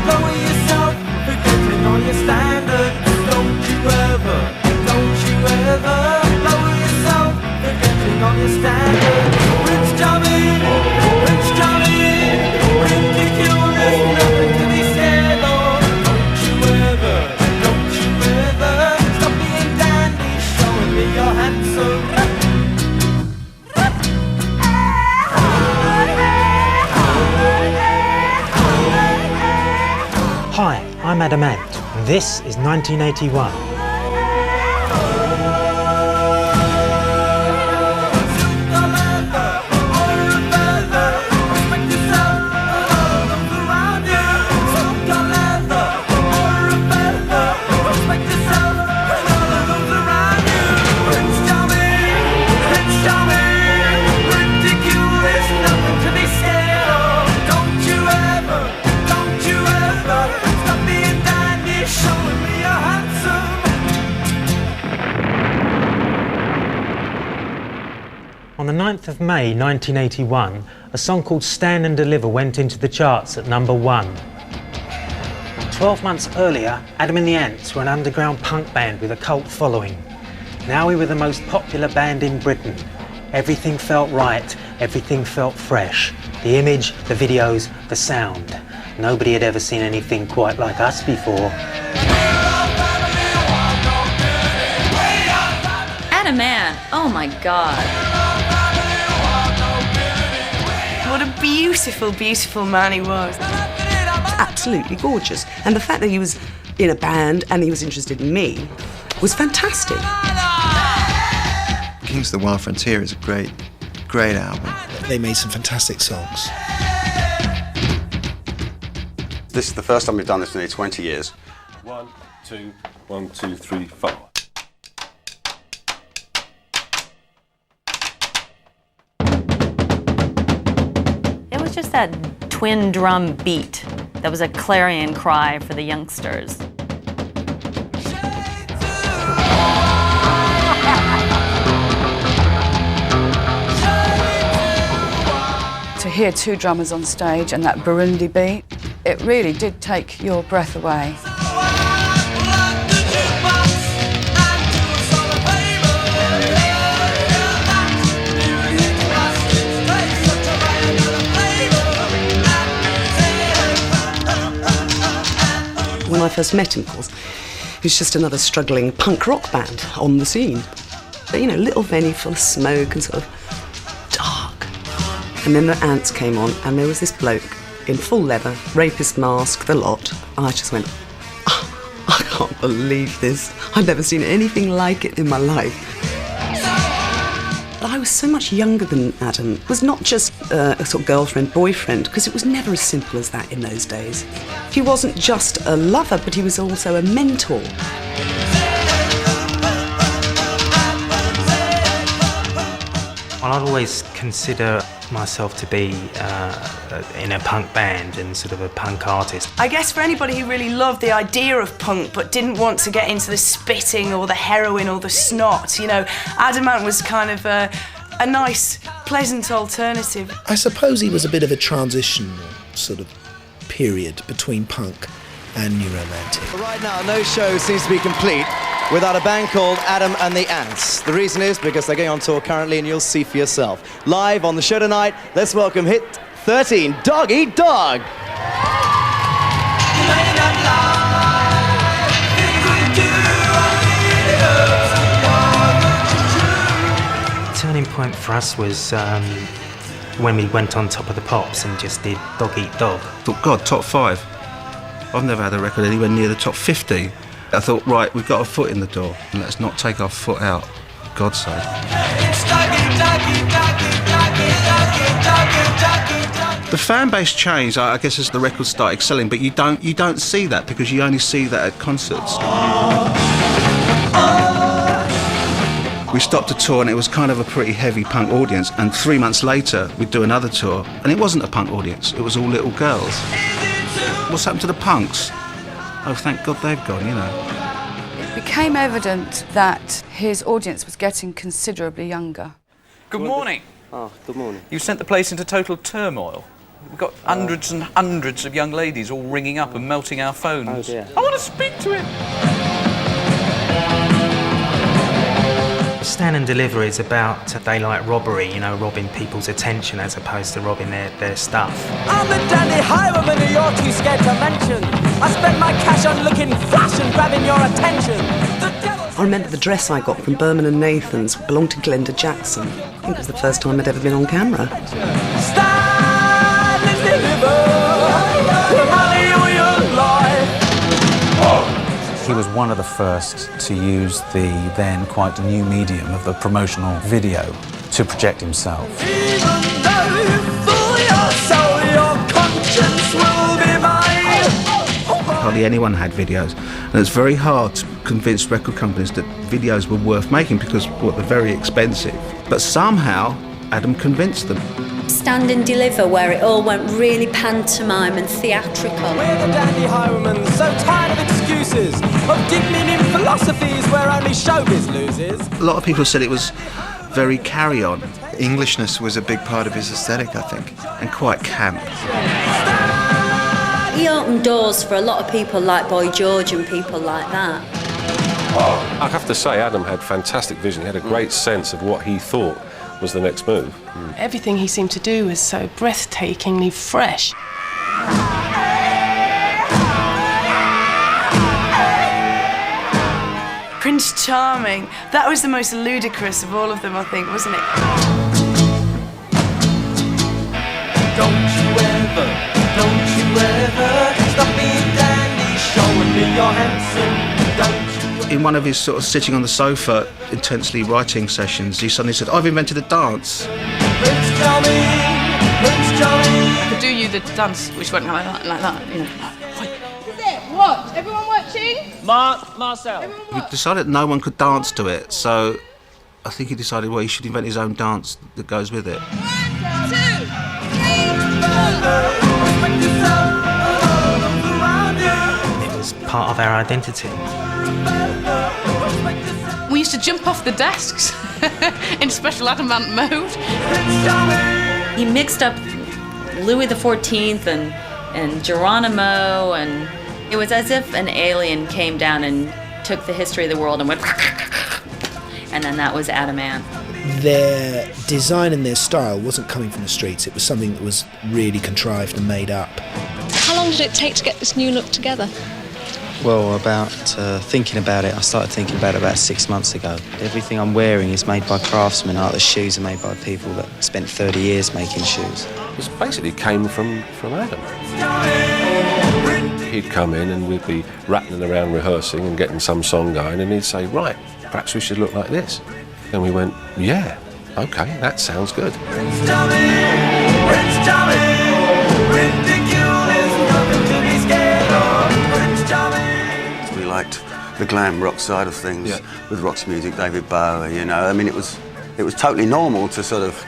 lower yourself, forgetting all your standards. Don't you ever lower yourself, forgetting all your standards. Prince Charming, ridiculous, nothing to be scared of. Don't you ever stop being dandy, showing me you're handsome. Hi, I'm Adam Ant, and this is 1981. On the 9th of May 1981, a song called Stand and Deliver went into the charts at number 1. 12 months earlier, Adam and the Ants were an underground punk band with a cult following. Now we were the most popular band in Britain. Everything felt right, everything felt fresh. The image, the videos, the sound. Nobody had ever seen anything quite like us before. Adam Ant, oh my God. What a beautiful, beautiful man he was. Absolutely gorgeous. And the fact that he was in a band and he was interested in me was fantastic. Kings of the Wild Frontier is a great album. They made some fantastic songs. This is the first time we've done this in nearly 20 years. 1, 2, 1, 2, 3, 4. It was just that twin drum beat that was a clarion cry for the youngsters. To hear two drummers on stage and that Burundi beat, it really did take your breath away. When I first met him, of course, he was just another struggling punk rock band on the scene. But, you know, little venue full of smoke and sort of dark. And then the Ants came on, and there was this bloke in full leather, rapist mask, the lot. And I just went, oh, I can't believe this. I've never seen anything like it in my life. But I was so much younger than Adam. It was not just a sort of girlfriend, boyfriend, because it was never as simple as that in those days. He wasn't just a lover, but he was also a mentor. Well, I'd always consider myself to be in a punk band and sort of a punk artist. I guess for anybody who really loved the idea of punk but didn't want to get into the spitting or the heroin or the snot, you know, Adam Ant was kind of a nice, pleasant alternative. I suppose he was a bit of a transitional sort of period between punk and new romantic. Right now, no show seems to be complete without a band called Adam and the Ants. The reason is because they're going on tour currently, and you'll see for yourself. Live on the show tonight, let's welcome hit 13, Dog Eat Dog. Turning point for us was when we went on Top of the Pops and just did Dog Eat Dog. I thought, God, top 5. I've never had a record anywhere near the top 50. I thought, right, we've got a foot in the door, and let's not take our foot out, for God's sake. The fan base changed, I guess, as the records started selling, but you don't see that because you only see that at concerts. We stopped a tour and it was kind of a pretty heavy punk audience, and 3 months later we'd do another tour and it wasn't a punk audience, it was all little girls. What's happened to the punks? Oh, thank God they've gone, you know. It became evident that his audience was getting considerably younger. Good morning. Oh, good morning. You sent the place into total turmoil. We've got hundreds and hundreds of young ladies all ringing up and melting our phones. Oh dear. I want to speak to him. Stand and Deliver is about daylight robbery, you know, robbing people's attention as opposed to robbing their stuff. I'm the dandy highwayman who you're too scared to mention. I spend my cash on looking flash and grabbing your attention. I remember the dress I got from Berman and Nathan's belonged to Glenda Jackson. I think it was the first time I'd ever been on camera. Stand and deliver the money or your life. He was one of the first to use the then quite new medium of the promotional video to project himself. Even though you fool your soul, your conscience will be mine. Hardly anyone had videos, and it's very hard to convince record companies that videos were worth making because they're very expensive. But somehow Adam convinced them. Stand and Deliver, where it all went really pantomime and theatrical. We're the dandy highwaymen, so tired of excuses, of giggling in philosophies where only showbiz loses. A lot of people said it was very carry-on. Englishness was a big part of his aesthetic, I think. And quite camp. He opened doors for a lot of people like Boy George and people like that. I have to say, Adam had fantastic vision. He had a great sense of what he thought was the next move. Everything he seemed to do was so breathtakingly fresh. Prince Charming. That was the most ludicrous of all of them, I think, wasn't it? Don't you ever stop being dandy, showing me you're handsome. In one of his sort of sitting on the sofa, intensely writing sessions, he suddenly said, I've invented a dance. Prince Charming, Prince Charming. I could do you the dance, which went like that, you know. What? Everyone watching? Marcel. He decided no one could dance to it, so I think he decided, well, he should invent his own dance that goes with it. 1, 2, 3, 4. It was part of our identity. We used to jump off the desks in special adamant mode. He mixed up Louis XIV and Geronimo, and it was as if an alien came down and took the history of the world and went and then that was Adam Ant. Their design and their style wasn't coming from the streets. It was something that was really contrived and made up. How long did it take to get this new look together? Well, thinking about it, I started thinking about it about 6 months ago. Everything I'm wearing is made by craftsmen, like the shoes are made by people that spent 30 years making shoes. It basically came from Adam. He'd come in and we'd be rattling around rehearsing and getting some song going, and he'd say, right, perhaps we should look like this. And we went, yeah, okay, that sounds good. Prince Charming, ridiculous, nothing to be scared of. Prince Charming. We liked the glam rock side of things with Rock's music, David Bowie, you know. I mean, it was totally normal to sort of,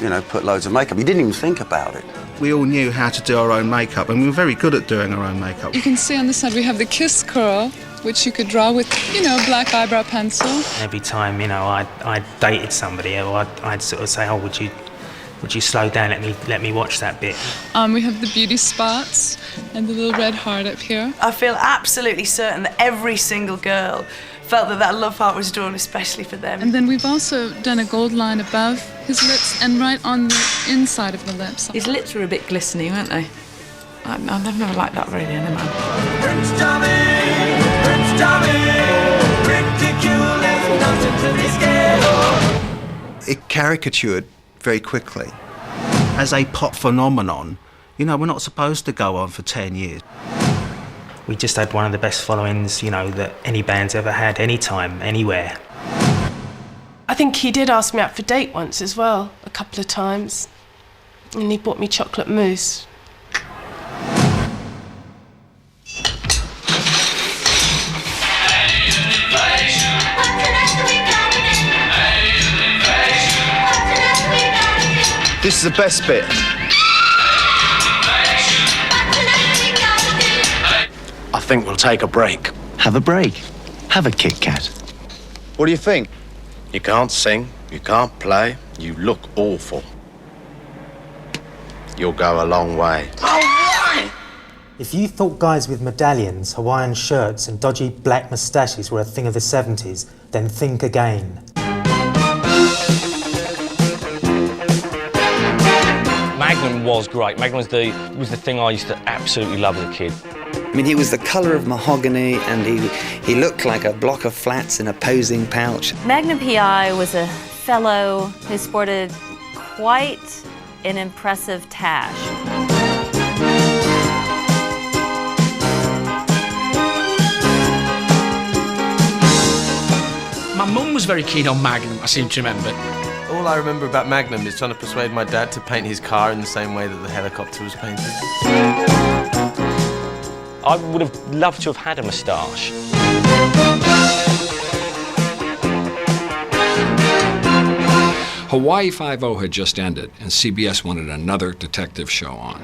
you know, put loads of makeup. You didn't even think about it. We all knew how to do our own makeup, and we were very good at doing our own makeup. You can see on the side we have the kiss curl, which you could draw with, you know, black eyebrow pencil. Every time, you know, I dated somebody, or I'd sort of say, oh, would you slow down, let me watch that bit. We have the beauty spots and the little red heart up here. I feel absolutely certain that every single girl felt that love heart was drawn especially for them. And then we've also done a gold line above his lips and right on the inside of the lips. His lips were a bit glistening, weren't they? I've never liked that really in a man. Prince Charming, ridiculous, nothing to be scared of. It caricatured very quickly. As a pop phenomenon, you know, we're not supposed to go on for 10 years. We just had one of the best followings, you know, that any band's ever had, anytime, anywhere. I think he did ask me out for a date once as well, a couple of times. And he bought me chocolate mousse. This is the best bit. I think we'll take a break. Have a break. Have a Kit Kat. What do you think? You can't sing, you can't play, you look awful. you'll go a long way. If you thought guys with medallions, Hawaiian shirts and dodgy black moustaches were a thing of the 70s, then think again. Magnum was great. Magnum was the thing I used to absolutely love as a kid. I mean, he was the colour of mahogany, and he looked like a block of flats in a posing pouch. Magnum PI was a fellow who sported quite an impressive tash. My mum was very keen on Magnum, I seem to remember. All I remember about Magnum is trying to persuade my dad to paint his car in the same way that the helicopter was painted. I would have loved to have had a moustache. Hawaii Five-0 had just ended, and CBS wanted another detective show on.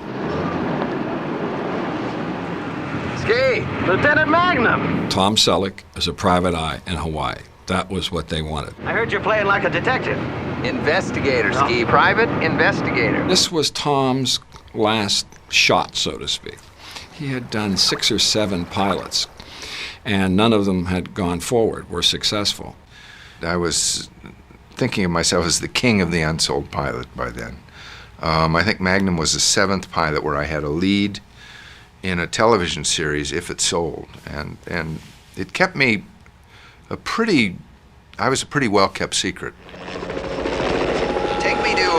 Ski, Lieutenant Magnum. Tom Selleck as a private eye in Hawaii. That was what they wanted. I heard you're playing like a detective. Investigator, Ski. Private investigator. This was Tom's last shot, so to speak. He had done 6 or 7 pilots, and none of them had gone forward, were successful. I was thinking of myself as the king of the unsold pilot by then. I think Magnum was the 7th pilot where I had a lead in a television series, if it sold, and it kept me I was a pretty well-kept secret. Take me to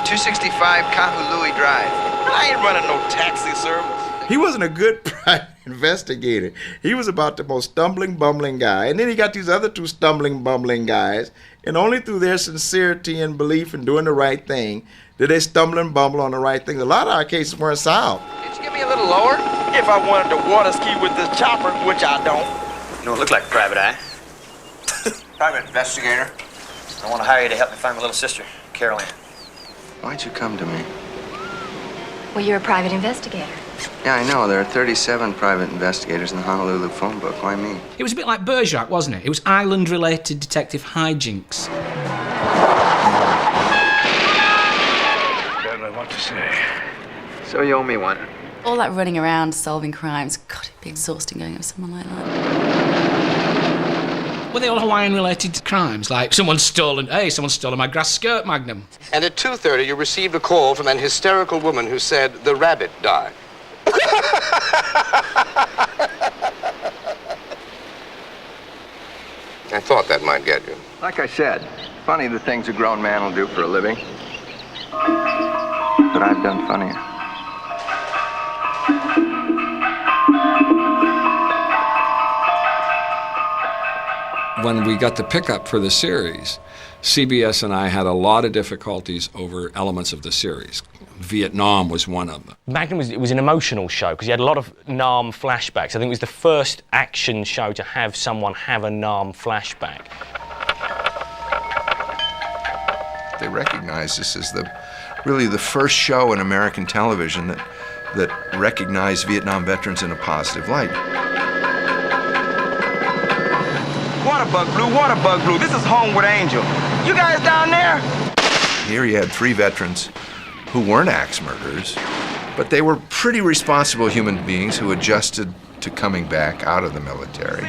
265 Kahului Drive. I ain't running no taxi service. He wasn't a good private investigator. He was about the most stumbling, bumbling guy. And then he got these other 2 stumbling, bumbling guys, and only through their sincerity and belief in doing the right thing did they stumble and bumble on the right thing. A lot of our cases weren't solved. Could you get me a little lower? If I wanted to water ski with this chopper, which I don't. You don't look like a private eye. Private investigator. I want to hire you to help me find my little sister, Caroline. Why'd you come to me? Well, you're a private investigator. Yeah, I know. There are 37 private investigators in the Honolulu phone book. Why me? It was a bit like Bergerac, wasn't it? It was island-related detective hijinks. Don't know what to say. So you owe me one. All that running around solving crimes, God, it'd be exhausting going with someone like that. Were they all Hawaiian-related crimes? Like someone's stolen my grass skirt, Magnum. And at 2:30, you received a call from an hysterical woman who said the rabbit died. I thought that might get you. Like I said, funny the things a grown man will do for a living. But I've done funnier. When we got the pickup for the series, CBS and I had a lot of difficulties over elements of the series. Vietnam was one of them. Magnum was an emotional show because you had a lot of Nam flashbacks. I think it was the first action show to have someone have a Nam flashback. They recognized this as really the first show in American television that recognized Vietnam veterans in a positive light. Water bug blue. This is home with Angel. You guys down there? Here you had 3 veterans who weren't axe murderers, but they were pretty responsible human beings who adjusted to coming back out of the military.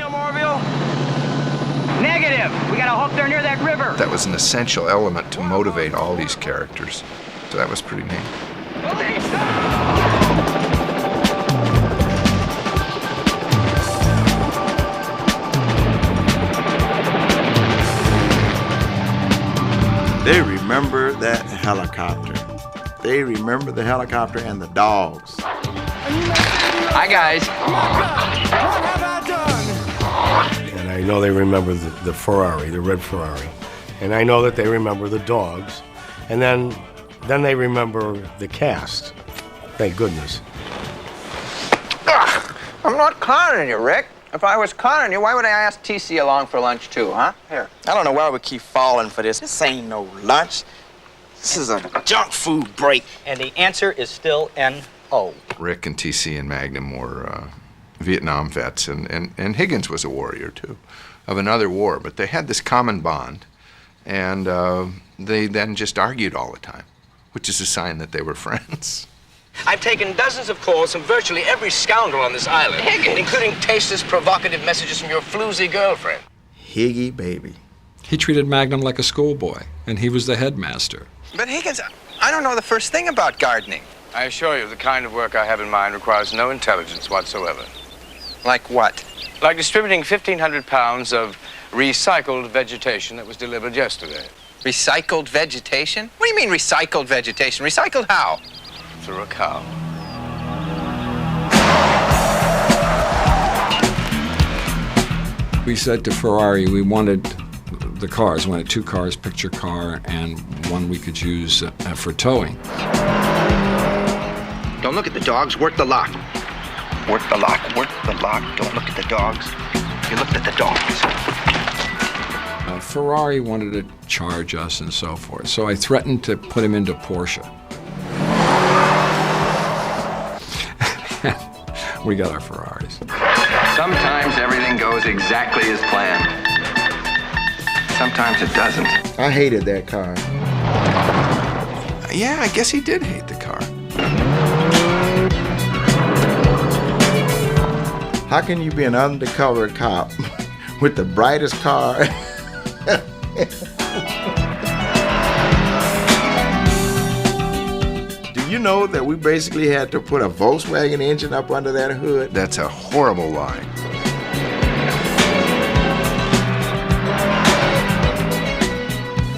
Negative. We got a hook there near that river. That was an essential element to motivate all these characters. So that was pretty neat. They remember that helicopter. They remember the helicopter and the dogs. Hi, guys. And I know they remember the Ferrari, the red Ferrari. And I know that they remember the dogs. And then they remember the cast. Thank goodness. I'm not conning you, Rick. If I was conning you, why would I ask TC along for lunch too, huh? Here. I don't know why we keep falling for this. This ain't no lunch. This is a junk food break. And the answer is still N-O. Rick and TC and Magnum were Vietnam vets, and Higgins was a warrior too, of another war, but they had this common bond, and they then just argued all the time which is a sign that they were friends. I've taken dozens of calls from virtually every scoundrel on this island, including tasteless, provocative messages from your floozy girlfriend. Higgy baby. He treated Magnum like a schoolboy, and he was the headmaster. But Higgins, I don't know the first thing about gardening. I assure you, the kind of work I have in mind requires no intelligence whatsoever. Like what? Like distributing 1,500 pounds of recycled vegetation that was delivered yesterday. Recycled vegetation? What do you mean recycled vegetation? Recycled how? Through a cow. We said to Ferrari we wanted the cars. We wanted 2 cars, picture car, and one we could use for towing. Don't look at the dogs, work the lock. Work the lock, work the lock. Don't look at the dogs. You looked at the dogs. Ferrari wanted to charge us and so forth, so I threatened to put him into Porsche. We got our Ferraris. Sometimes everything goes exactly as planned. Sometimes it doesn't. I hated that car. Yeah, I guess he did hate the car. How can you be an undercover cop with the brightest car? Do you know that we basically had to put a Volkswagen engine up under that hood? That's a horrible lie.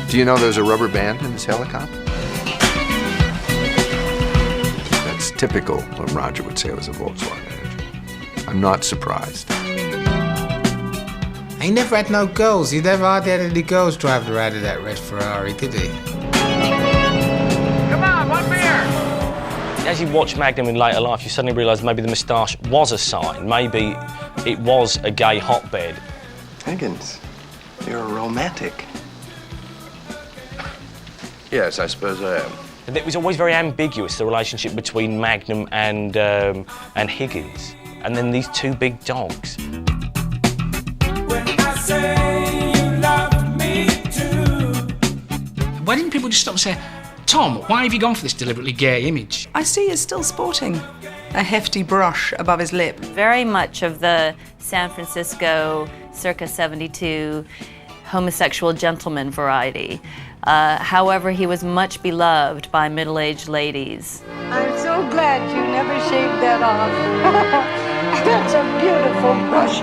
Do you know there's a rubber band in this helicopter? That's typical what Roger would say was a Volkswagen engine. I'm not surprised. He never had no girls. He never hardly had any girls driving around in that red Ferrari, did he? Come on, one beer! As you watch Magnum in later life, you suddenly realise maybe the moustache was a sign. Maybe it was a gay hotbed. Higgins, you're a romantic. Yes, I suppose I am. And it was always very ambiguous, the relationship between Magnum and Higgins. And then these 2 big dogs. Why didn't people just stop and say, Tom, why have you gone for this deliberately gay image? I see he's still sporting a hefty brush above his lip. Very much of the San Francisco circa 72 homosexual gentleman variety. However, he was much beloved by middle-aged ladies. I'm so glad you never shaved that off. That's a beautiful brush.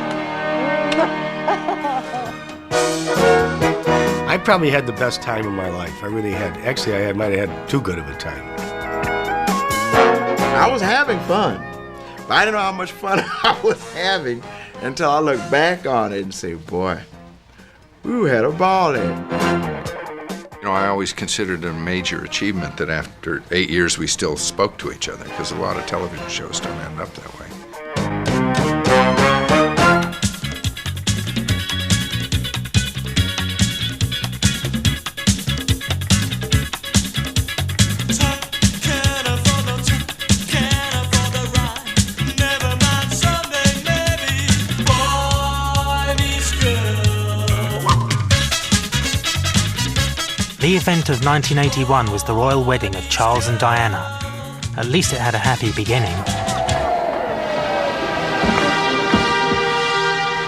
I probably had the best time of my life. I really had. Actually, I might have had too good of a time. I was having fun, but I didn't know how much fun I was having until I look back on it and say, boy, we had a ball there. You know, I always considered it a major achievement that after 8 years we still spoke to each other, because a lot of television shows don't end up that way. The event of 1981 was the royal wedding of Charles and Diana. At least it had a happy beginning.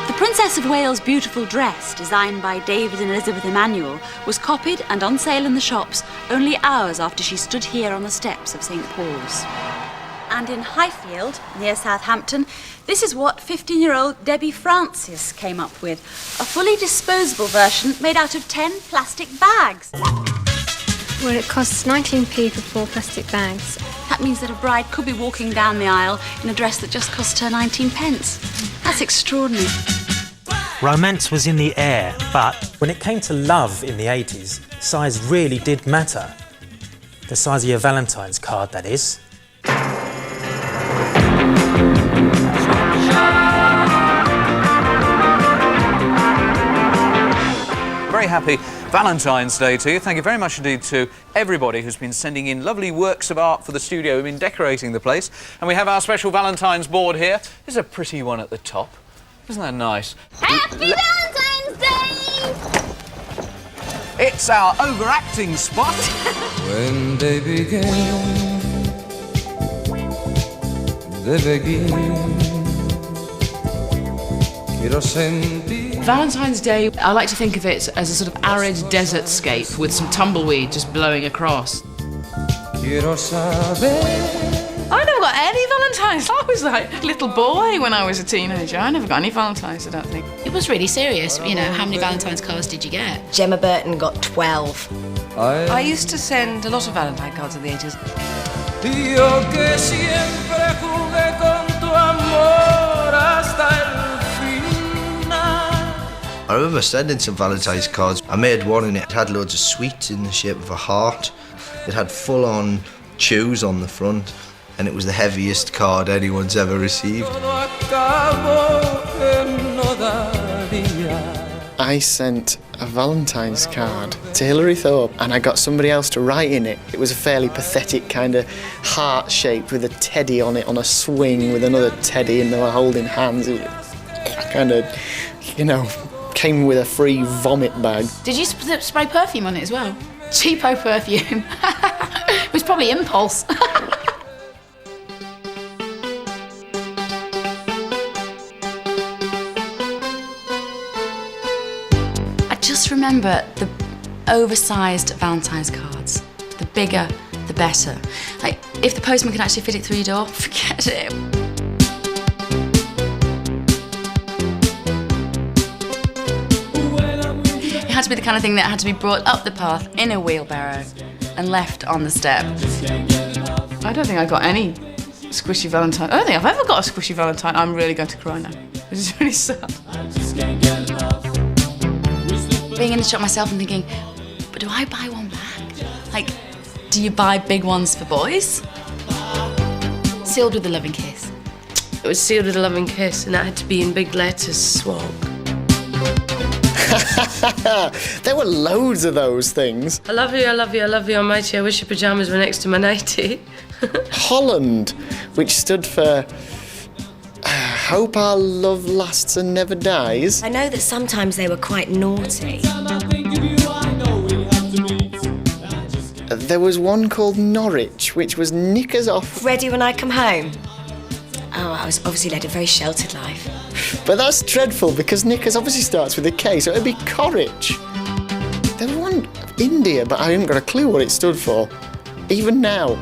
The Princess of Wales' beautiful dress, designed by David and Elizabeth Emanuel, was copied and on sale in the shops only hours after she stood here on the steps of St. Paul's. And in Highfield, near Southampton, this is what 15-year-old Debbie Francis came up with. A fully disposable version made out of 10 plastic bags. Well, it costs 19p for 4 plastic bags. That means that a bride could be walking down the aisle in a dress that just cost her 19 pence. That's extraordinary. Romance was in the air, but when it came to love in the 80s, size really did matter. The size of your Valentine's card, that is. Very happy Valentine's Day to you. Thank you very much indeed to everybody who's been sending in lovely works of art for the studio. We've been decorating the place. And we have our special Valentine's board here. There's a pretty one at the top. Isn't that nice? Happy Valentine's Day! It's our overacting spot. When they begin. Valentine's Day, I like to think of it as a sort of arid desert scape with some tumbleweed just blowing across. I never got any Valentines. I was like a little boy when I was a teenager. I never got any Valentines, I don't think. It was really serious. You know, how many Valentine's cards did you get? Gemma Burton got 12. I used to send a lot of Valentine cards in the 80s. I remember sending some Valentine's cards. I made one and it had loads of sweets in the shape of a heart. It had full-on chews on the front, and it was the heaviest card anyone's ever received. I sent a Valentine's card to Hilary Thorpe, and I got somebody else to write in it. It was a fairly pathetic kind of heart-shaped with a teddy on it on a swing with another teddy, and they were holding hands. It kind of, you know, came with a free vomit bag. Did you spray perfume on it as well? Cheapo perfume. It was probably impulse. I just remember the oversized Valentine's cards. The bigger, the better. Like, if the postman could actually fit it through your door, forget it. It had to be the kind of thing that had to be brought up the path in a wheelbarrow and left on the step. I don't think I got any squishy Valentine. I don't think I've ever got a squishy Valentine. I'm really going to cry now. This is really sad. Being in the shop myself and thinking, but do I buy one back? Like, do you buy big ones for boys? Sealed with a loving kiss. It was sealed with a loving kiss, and that had to be in big letters, swag. There were loads of those things. I love you, I love you, I love you, almighty. I wish your pyjamas were next to my nightie. Holland, which stood for Hope Our Love Lasts and Never Dies. I know that sometimes they were quite naughty. There was one called Norwich, which was knickers off. Ready when I come home? Oh, I was obviously led a very sheltered life. But that's dreadful because knickers obviously starts with a K, so it'd be Corrich. There was one India, but I haven't got a clue what it stood for, even now.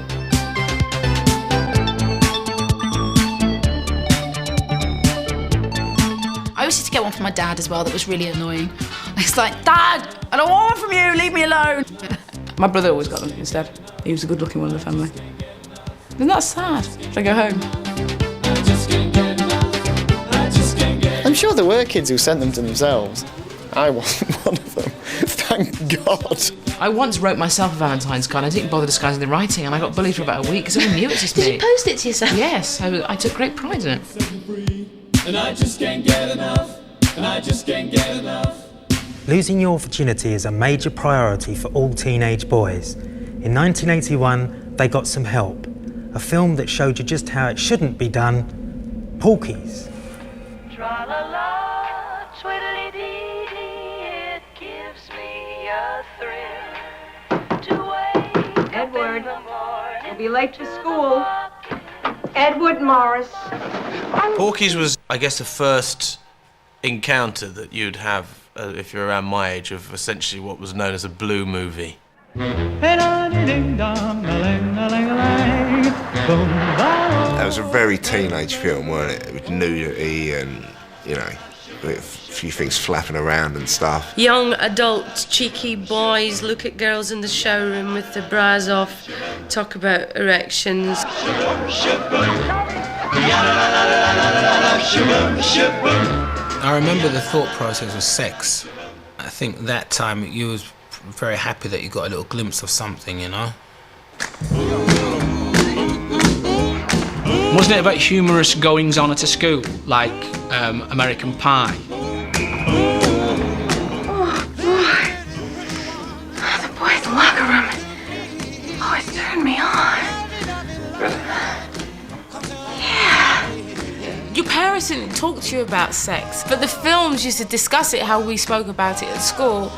I used to get one from my dad as well that was really annoying. It's like, Dad, I don't want one from you, leave me alone. My brother always got them instead. He was the good-looking one in the family. Isn't that sad? Should I go home? I'm sure there were kids who sent them to themselves. I wasn't one of them, thank God. I once wrote myself a Valentine's card. I didn't bother disguising the writing, and I got bullied for about a week because everyone knew it was just me. Did you post it to yourself? Yes, I took great pride in it. And I just can't get enough, and I just can't get enough. Losing your virginity is a major priority for all teenage boys. In 1981, they got some help. A film that showed you just how it shouldn't be done, Porky's. Tra-la-la, twiddly-dee-dee, it gives me a thrill to wake Edward, up in the morning. you'll be late to school. Edward Morris. Porky's was, I guess, the first encounter that you'd have, if you're around my age, of essentially what was known as a blue movie. That was a very teenage film, wasn't it? With nudity and, you know, a few things flapping around and stuff. Young, adult, cheeky boys look at girls in the showroom with their bras off, talk about erections. I remember the thought process was sex. I think that time you was very happy that you got a little glimpse of something, you know? Wasn't it about humorous goings-on at a school, like American Pie? Oh, boy. The boy in the locker room. Oh, it's turned me on. Your parents parents didn't talk to you about sex, but the films used to discuss it, how we spoke about it at school.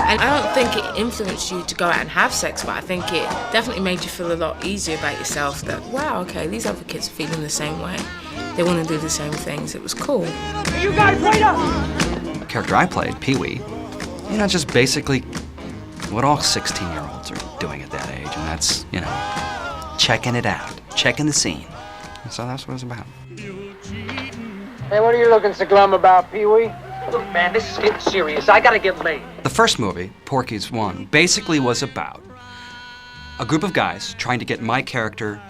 And I don't think it influenced you to go out and have sex, but I think it definitely made you feel a lot easier about yourself, that, wow, okay, these other kids are feeling the same way. They want to do the same things. It was cool. You guys wait up! The character I played, Pee-wee, you know, just basically what all 16-year-olds are doing at that age, and that's, you know, checking it out, checking the scene. And so that's what it's about. Hey, what are you looking so glum about, Pee-wee? Look, man, this is getting serious. I gotta get laid. The first movie, Porky's One, basically was about a group of guys trying to get my character.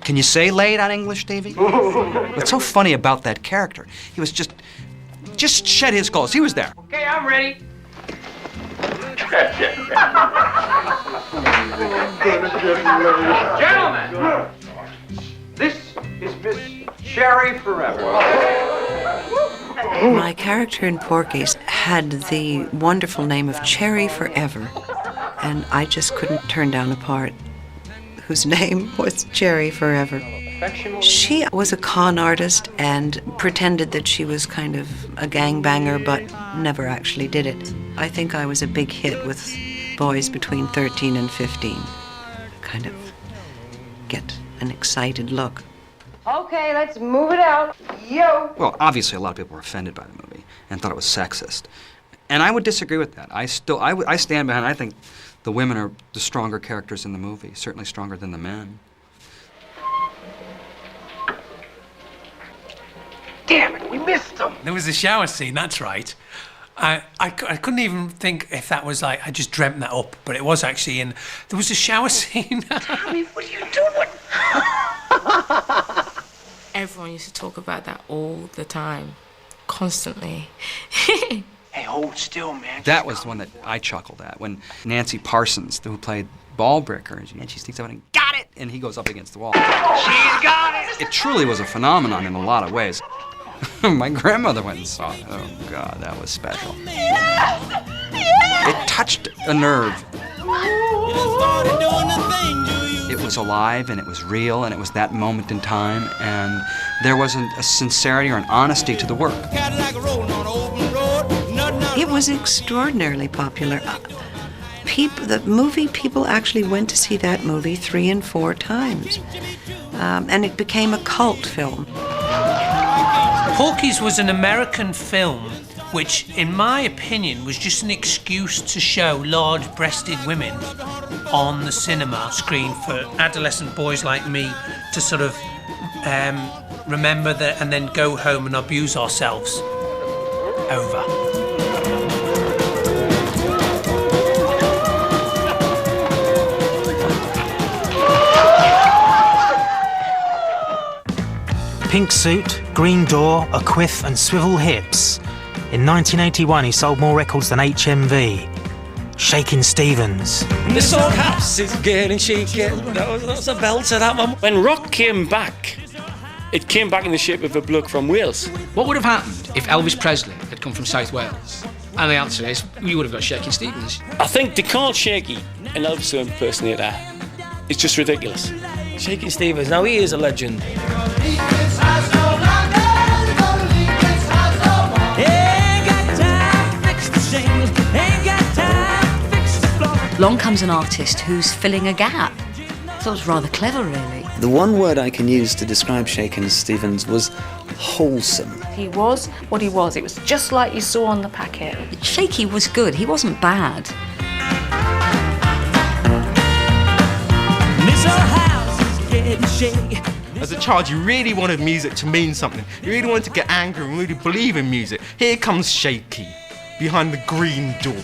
Can you say laid on English, Davey? What's so funny about that character? He was just shed his clothes. He was there. Okay, I'm ready. Gentlemen, this is Miss Cherry Forever. My character in Porky's had the wonderful name of Cherry Forever, and I just couldn't turn down a part whose name was Cherry Forever. She was a con artist and pretended that she was kind of a gangbanger, but never actually did it. I think I was a big hit with boys between 13 and 15. Kind of get an excited look. Okay, let's move it out. Yo! Well, obviously a lot of people were offended by the movie and thought it was sexist. And I would disagree with that. I stand behind, I think the women are the stronger characters in the movie, certainly stronger than the men. Damn it, we missed them. There was a shower scene, that's right. I couldn't even think if that was like, I just dreamt that up, but it was actually in, there was a shower scene. Tommy, what are you doing? Everyone used to talk about that all the time, constantly. Hey, hold still, man. That was the one that I chuckled at, when Nancy Parsons, who played Ballbreaker, and she sneaks up and got it, and he goes up against the wall. She's got it! It truly was a phenomenon in a lot of ways. My grandmother went and saw it. Oh, God, that was special. It touched a nerve. It was alive, and it was real, and it was that moment in time, and there wasn't a sincerity or an honesty to the work. It was extraordinarily popular. The movie, people actually went to see that movie 3 and 4 times. And it became a cult film. Porky's was an American film which, in my opinion, was just an excuse to show large-breasted women on the cinema screen for adolescent boys like me to sort of remember that and then go home and abuse ourselves over. Pink suit, green door, a quiff and swivel hips. In 1981 he sold more records than HMV. Shakin Stevens. This old house is getting shaken. That was a belter, that one. When rock came back, it came back in the shape of a bloke from Wales. What would have happened if Elvis Presley had come from South Wales? And the answer is, you would have got Shakin Stevens. I think to call Shaky an Elvis impersonator, it's just ridiculous. Shakin Stevens, now he is a legend. Along comes an artist who's filling a gap. I thought it was rather clever, really. The one word I can use to describe Shakin Stevens was wholesome. He was what he was. It was just like you saw on the packet. Shaky was good. He wasn't bad. As a child, you really wanted music to mean something. You really wanted to get angry and really believe in music. Here comes Shaky, behind the green door.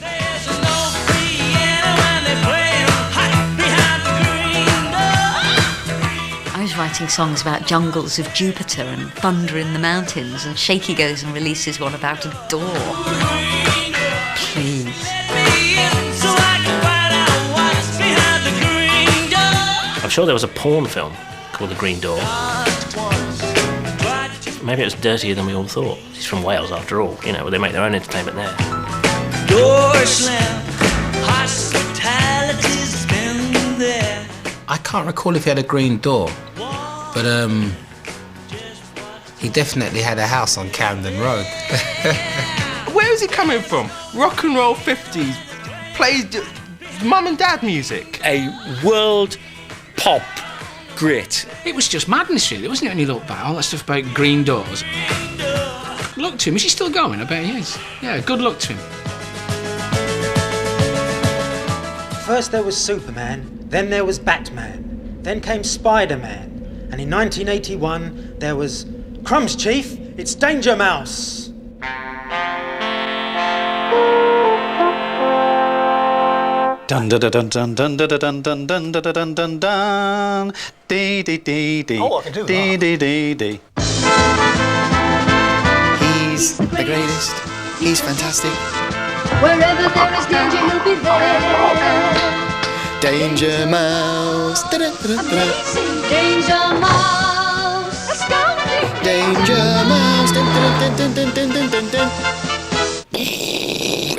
I was writing songs about jungles of Jupiter and thunder in the mountains, and Shaky goes and releases one about a door. Please. I'm sure there was a porn film called The Green Door. Maybe it was dirtier than we all thought. He's from Wales, after all. You know, they make their own entertainment there. Door slam, hospitality's been there. I can't recall if he had a green door, but He definitely had a house on Camden Road. Where is it coming from? Rock and roll 50s. Plays mum and dad music. A world pop great. It was just madness, really, wasn't it, when you look back? All that stuff about green doors. Look to him. Is he still going? I bet he is. Yeah, good luck to him. First there was Superman, then there was Batman, then came Spider-Man, and in 1981 there was Crumbs, Chief, it's Danger Mouse. Dun dun dun dun dun dun dun dun dun dun dun dun dun. Dee dee dee dee. Oh, I can do dee that. Dee dee dee. He's the greatest. He's fantastic. Wherever there is danger, he'll be there. Danger Mouse. Amazing Danger Mouse. Astounding Danger Mouse. Dun, dun, dun, dun, dun, dun, dun, dun.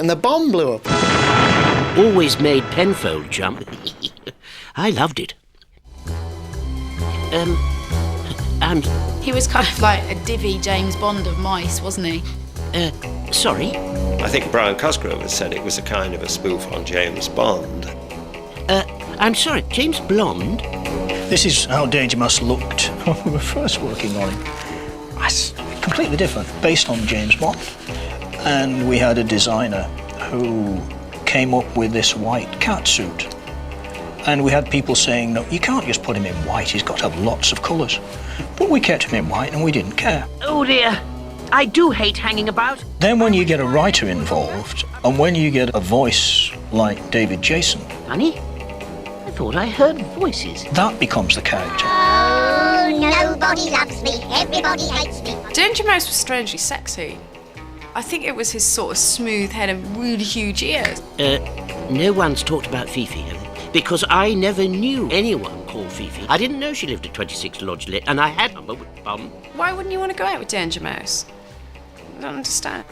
And the bomb blew up. Always made Penfold jump. I loved it. He was kind of like a divvy James Bond of mice, wasn't he? Sorry? I think Brian Cosgrove has said it was a kind of a spoof on James Bond. I'm sorry, James Blonde? This is how Danger Mouse looked when we were first working on him. It's completely different, based on James Bond. And we had a designer who came up with this white cat suit. And we had people saying, no, you can't just put him in white, he's got to have lots of colours. But we kept him in white and we didn't care. Oh dear, I do hate hanging about. Then when you get a writer involved, and when you get a voice like David Jason... Honey, I thought I heard voices. That becomes the character. Oh, nobody loves me, everybody hates me. Danger Mouse was strangely sexy. I think it was his sort of smooth head and really huge ears. No one's talked about Fifi, have they? Because I never knew anyone called Fifi. I didn't know she lived at 26 Lodge Lit, and I had number with Bum. Why wouldn't you want to go out with Danger Mouse? I don't understand.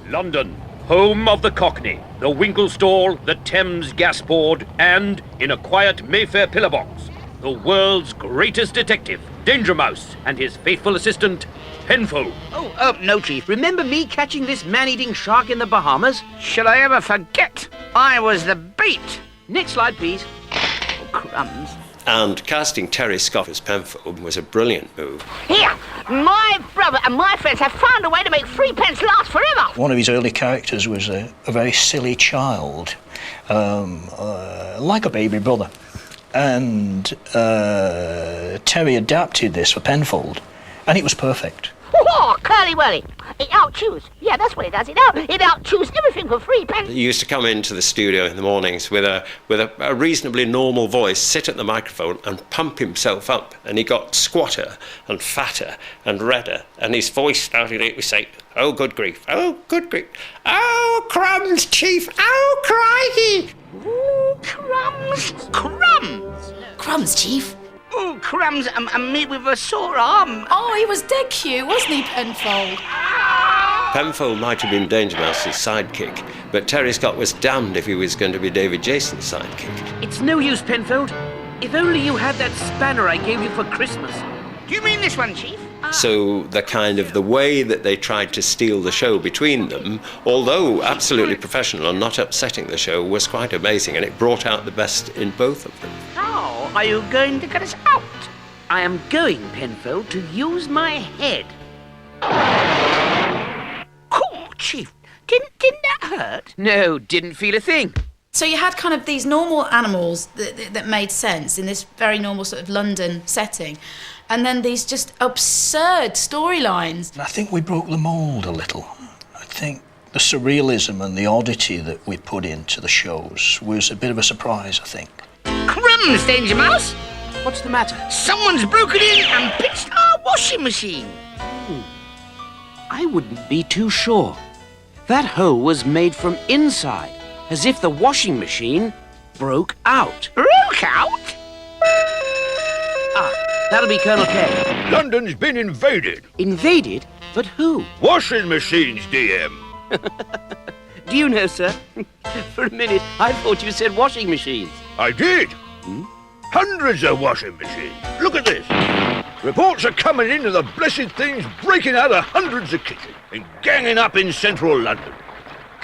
London, home of the Cockney, the Winkle Stall, the Thames Gas Board, and, in a quiet Mayfair pillar box, the world's greatest detective, Danger Mouse, and his faithful assistant, Penfold. Oh, no, Chief. Remember me catching this man-eating shark in the Bahamas? Should I ever forget? I was the bait. Next slide, please. Oh, crumbs. And casting Terry Scott as Penfold was a brilliant move. Here, my brother and my friends have found a way to make 3p last forever. One of his early characters was a very silly child, like a baby brother. And Terry adapted this for Penfold, and it was perfect. Oh, curly whirly. It out-chews. Yeah, that's what it does. It out-chews everything for 3p. He used to come into the studio in the mornings with a reasonably normal voice, sit at the microphone and pump himself up. And he got squatter and fatter and redder. And his voice started to say, oh, good grief. Oh, good grief. Oh, crumbs, Chief. Oh, crikey. Ooh, crumbs. Crumbs. Crumbs, Chief. Ooh, crumbs, and me with a sore arm. Oh, he was dead cute, wasn't he, Penfold? Penfold might have been Danger Mouse's sidekick, but Terry Scott was damned if he was going to be David Jason's sidekick. It's no use, Penfold. If only you had that spanner I gave you for Christmas. Do you mean this one, Chief? So the way that they tried to steal the show between them, although absolutely professional and not upsetting the show, was quite amazing, and it brought out the best in both of them. How are you going to get us out? I am going, Penfold, to use my head. Oh, Chief, didn't that hurt? No, didn't feel a thing. So you had kind of these normal animals that made sense in this very normal sort of London setting, and then these just absurd storylines. I think we broke the mould a little. I think the surrealism and the oddity that we put into the shows was a bit of a surprise, I think. Crumbs, Danger Mouse. What's the matter? Someone's broken in and pitched our washing machine. I wouldn't be too sure. That hole was made from inside, as if the washing machine broke out. Broke out? Ah, that'll be Colonel K. London's been invaded. Invaded? But who? Washing machines, DM. Do you know, sir? For a minute, I thought you said washing machines. I did. Hundreds of washing machines. Look at this. Reports are coming in of the blessed things breaking out of hundreds of kitchens and ganging up in central London.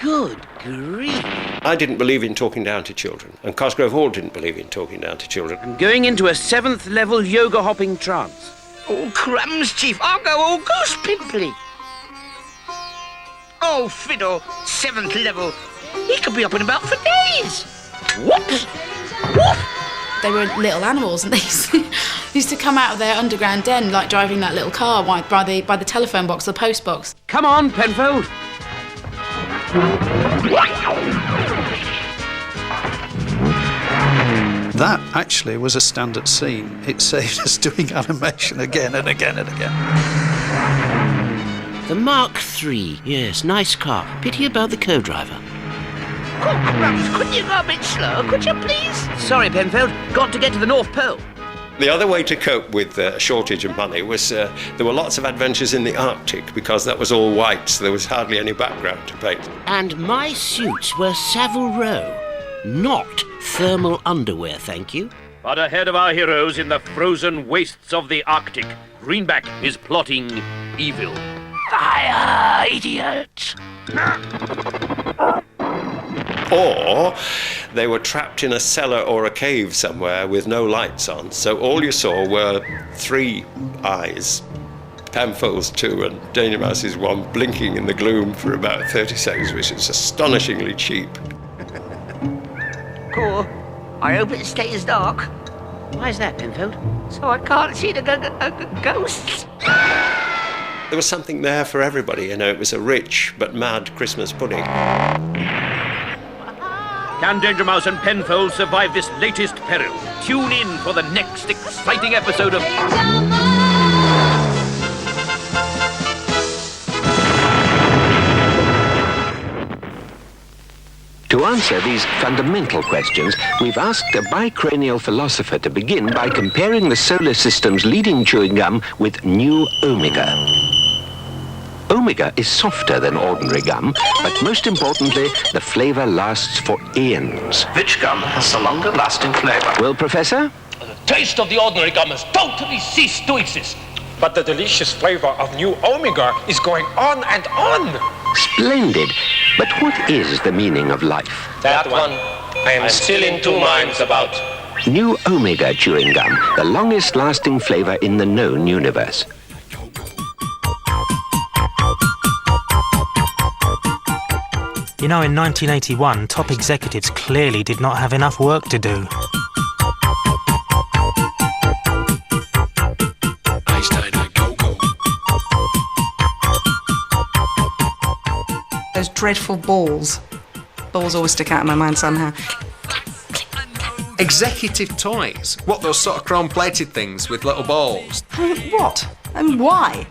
Good grief. I didn't believe in talking down to children, and Cosgrove Hall didn't believe in talking down to children. I'm going into a 7th level yoga hopping trance. Oh, crumbs, Chief. I'll go all goose pimply. Oh, fiddle. 7th level. He could be up and about for days. Whoops! Whoop! They were little animals, and they used to come out of their underground den, like driving that little car by the telephone box, the post box. Come on, Penfold. That actually was a standard scene. It saved us doing animation again and again and again. The Mark III. Yes, nice car. Pity about the co-driver. Oh, crumbs, couldn't you go a bit slower, could you, please? Sorry, Penfold. Got to get to the North Pole. The other way to cope with a shortage of money was there were lots of adventures in the Arctic because that was all white, so there was hardly any background to paint. And my suits were Savile Row, not thermal underwear, thank you. But ahead of our heroes in the frozen wastes of the Arctic, Greenback is plotting evil. Fire, idiot! Or they were trapped in a cellar or a cave somewhere with no lights on, so all you saw were 3 eyes, Penfold's 2 and Danger Mouse's 1, blinking in the gloom for about 30 seconds, which is astonishingly cheap. Cool. I hope it stays dark. Why is that, Penfold? So I can't see the ghosts. There was something there for everybody, you know. It was a rich but mad Christmas pudding. Can Danger Mouse and Penfold survive this latest peril? Tune in for the next exciting episode of... To answer these fundamental questions, we've asked a bicranial philosopher to begin by comparing the solar system's leading chewing gum with New Omega. Omega is softer than ordinary gum, but most importantly, the flavour lasts for eons. Which gum has the longer lasting flavour? Well, Professor? The taste of the ordinary gum has totally ceased to exist. But the delicious flavour of New Omega is going on and on. Splendid. But what is the meaning of life? That one I am still in 2 minds about. New Omega chewing gum, the longest lasting flavour in the known universe. You know, in 1981, top executives clearly did not have enough work to do. Those dreadful balls. Balls always stick out in my mind somehow. Executive toys. What, those sort of chrome-plated things with little balls? What? And why?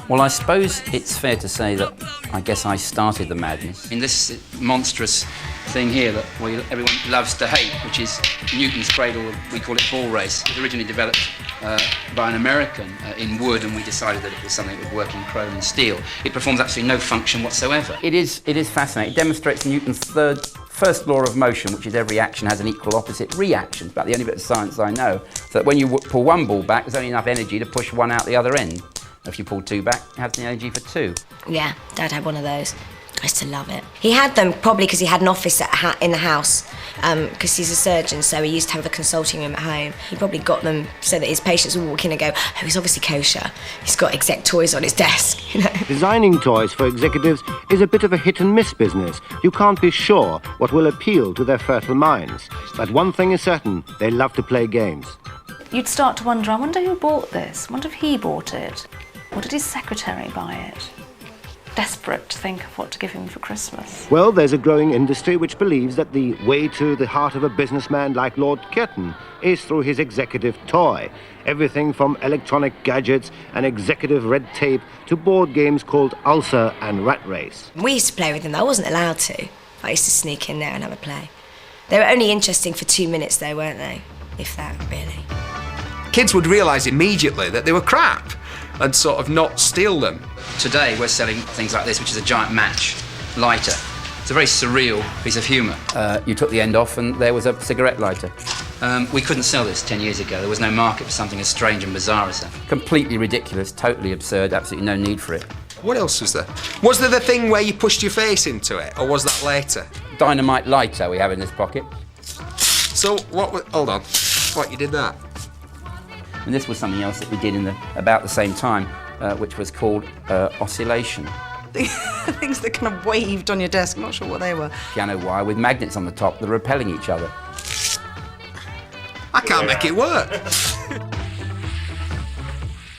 Well, I suppose it's fair to say that I guess I started the madness. In this monstrous thing here that everyone loves to hate, which is Newton's cradle, we call it ball race. It was originally developed by an American in wood, and we decided that it was something that would work in chrome and steel. It performs absolutely no function whatsoever. It is fascinating. It demonstrates Newton's first law of motion, which is every action has an equal opposite reaction. It's about the only bit of science I know. So that when you pull one ball back, there's only enough energy to push one out the other end. If you pull 2 back, it has the energy for 2. Yeah, Dad had one of those. I used to love it. He had them probably because he had an office in the house, because he's a surgeon, so he used to have a consulting room at home. He probably got them so that his patients would walk in and go, oh, he's obviously kosher. He's got exec toys on his desk, you know. Designing toys for executives is a bit of a hit-and-miss business. You can't be sure what will appeal to their fertile minds. But one thing is certain, they love to play games. You'd start to wonder, I wonder who bought this? I wonder if he bought it? Or did his secretary buy it? Desperate to think of what to give him for Christmas. Well, there's a growing industry which believes that the way to the heart of a businessman like Lord Curtin is through his executive toy. Everything from electronic gadgets and executive red tape to board games called Ulcer and Rat Race. We used to play with them, though. I wasn't allowed to. I used to sneak in there and have a play. They were only interesting for 2 minutes, though, weren't they? If that, really. Kids would realise immediately that they were crap and sort of not steal them. Today we're selling things like this, which is a giant match lighter. It's a very surreal piece of humour. You took the end off and there was a cigarette lighter. We couldn't sell this 10 years ago. There was no market for something as strange and bizarre as that. Completely ridiculous, totally absurd, absolutely no need for it. What else was there? Was there the thing where you pushed your face into it, or was that later? Dynamite lighter we have in this pocket. So, hold on. What, you did that? And this was something else that we did about the same time, which was called oscillation. Things that kind of waved on your desk, I'm not sure what they were. Piano wire with magnets on the top that are repelling each other. I can't make it work.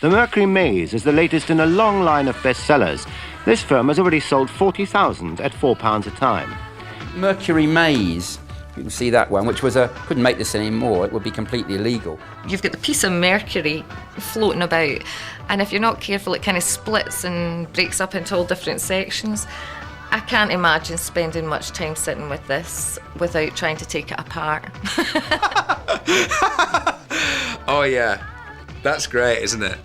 The Mercury Maze is the latest in a long line of bestsellers. This firm has already sold 40,000 at £4 a time. Mercury Maze, you can see that one, which was couldn't make this anymore, it would be completely illegal. You've got the piece of mercury floating about, and if you're not careful, it kind of splits and breaks up into all different sections. I can't imagine spending much time sitting with this without trying to take it apart. Oh yeah, that's great, isn't it?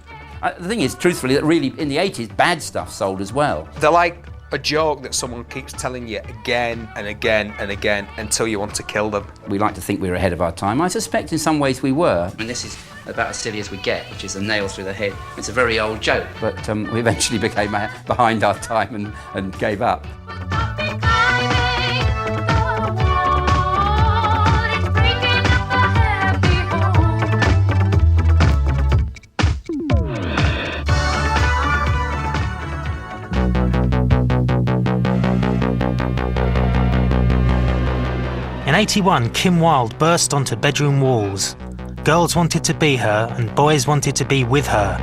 The thing is, truthfully, that really, in the 80s, bad stuff sold as well. They're like a joke that someone keeps telling you again and again and again until you want to kill them. We like to think we were ahead of our time. I suspect in some ways we were. And this is about as silly as we get, which is a nail through the head. It's a very old joke. But we eventually became behind our time and gave up. In 81, Kim Wilde burst onto bedroom walls. Girls wanted to be her and boys wanted to be with her.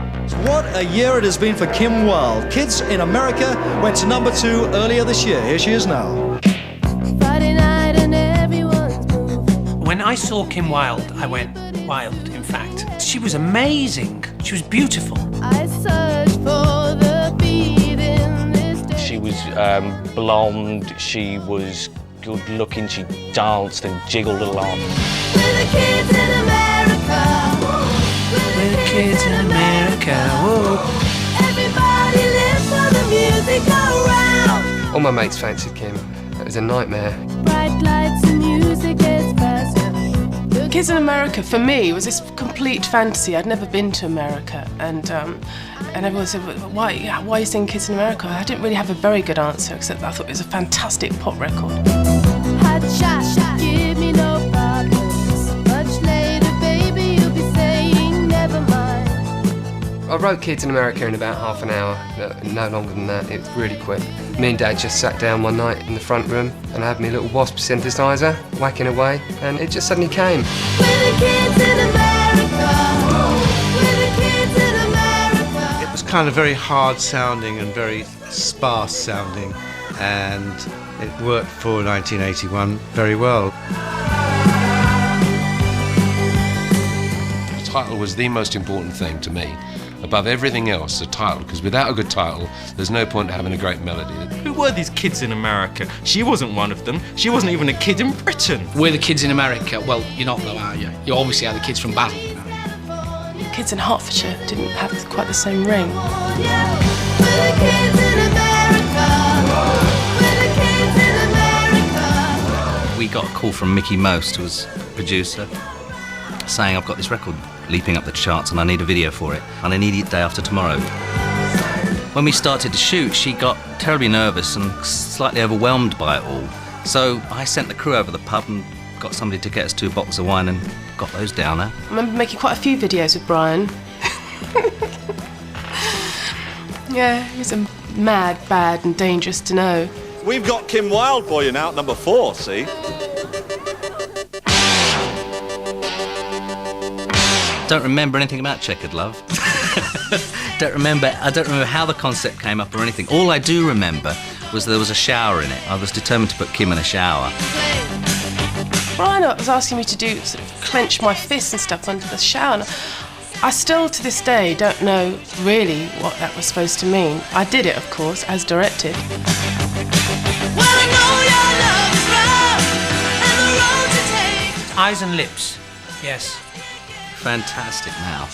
What a year it has been for Kim Wilde. Kids in America went to #2 earlier this year. Here she is now. Friday night and everyone's When I saw Kim Wilde, I went wild, in fact. She was amazing. She was beautiful. I search for the beat in this day. She was blonde, she was good looking, she danced and jiggled along. We're the kids in America. We're the kids in America. Whoa. Everybody lives for the music around. All my mates fancied Kim. It was a nightmare. Bright lights and music gets faster. Kids in America, for me, was this complete fantasy. I'd never been to America, and everyone said, why are you singing Kids in America? I didn't really have a very good answer, except I thought it was a fantastic pop record. Hot shot, give me no problems. Much later, baby, you'll be saying never mind. I wrote Kids in America in about half an hour, no longer than that. It was really quick. Me and Dad just sat down one night in the front room and I had my little wasp synthesizer whacking away, and it just suddenly came. We're the kids in America. We're the kids in America. It was kind of very hard sounding and very sparse sounding, and it worked for 1981 very well. The title was the most important thing to me. Above everything else, the title, because without a good title, there's no point in having a great melody. Who were these kids in America? She wasn't one of them. She wasn't even a kid in Britain. We're the kids in America. Well, you're not though, are you? You obviously are the kids from Basel. Kids in Hertfordshire didn't have quite the same ring. We're the kids in America. We're the kids in America. We got a call from Mickey Most, who was a producer, saying, I've got this record leaping up the charts and I need a video for it, and I need it day after tomorrow. When we started to shoot, she got terribly nervous and slightly overwhelmed by it all. So I sent the crew over the pub and got somebody to get us 2 bottles of wine and got those down there. I remember making quite a few videos with Brian. Yeah, he was a mad, bad and dangerous to know. We've got Kim Wilde for you now at #4, see? Don't remember anything about Checkered Love. I don't remember how the concept came up or anything. All I do remember was there was a shower in it. I was determined to put Kim in a shower. Brian was asking me to do sort of clench my fists and stuff under the shower. And I still, to this day, don't know really what that was supposed to mean. I did it, of course, as directed. Eyes and lips, yes. Fantastic mouth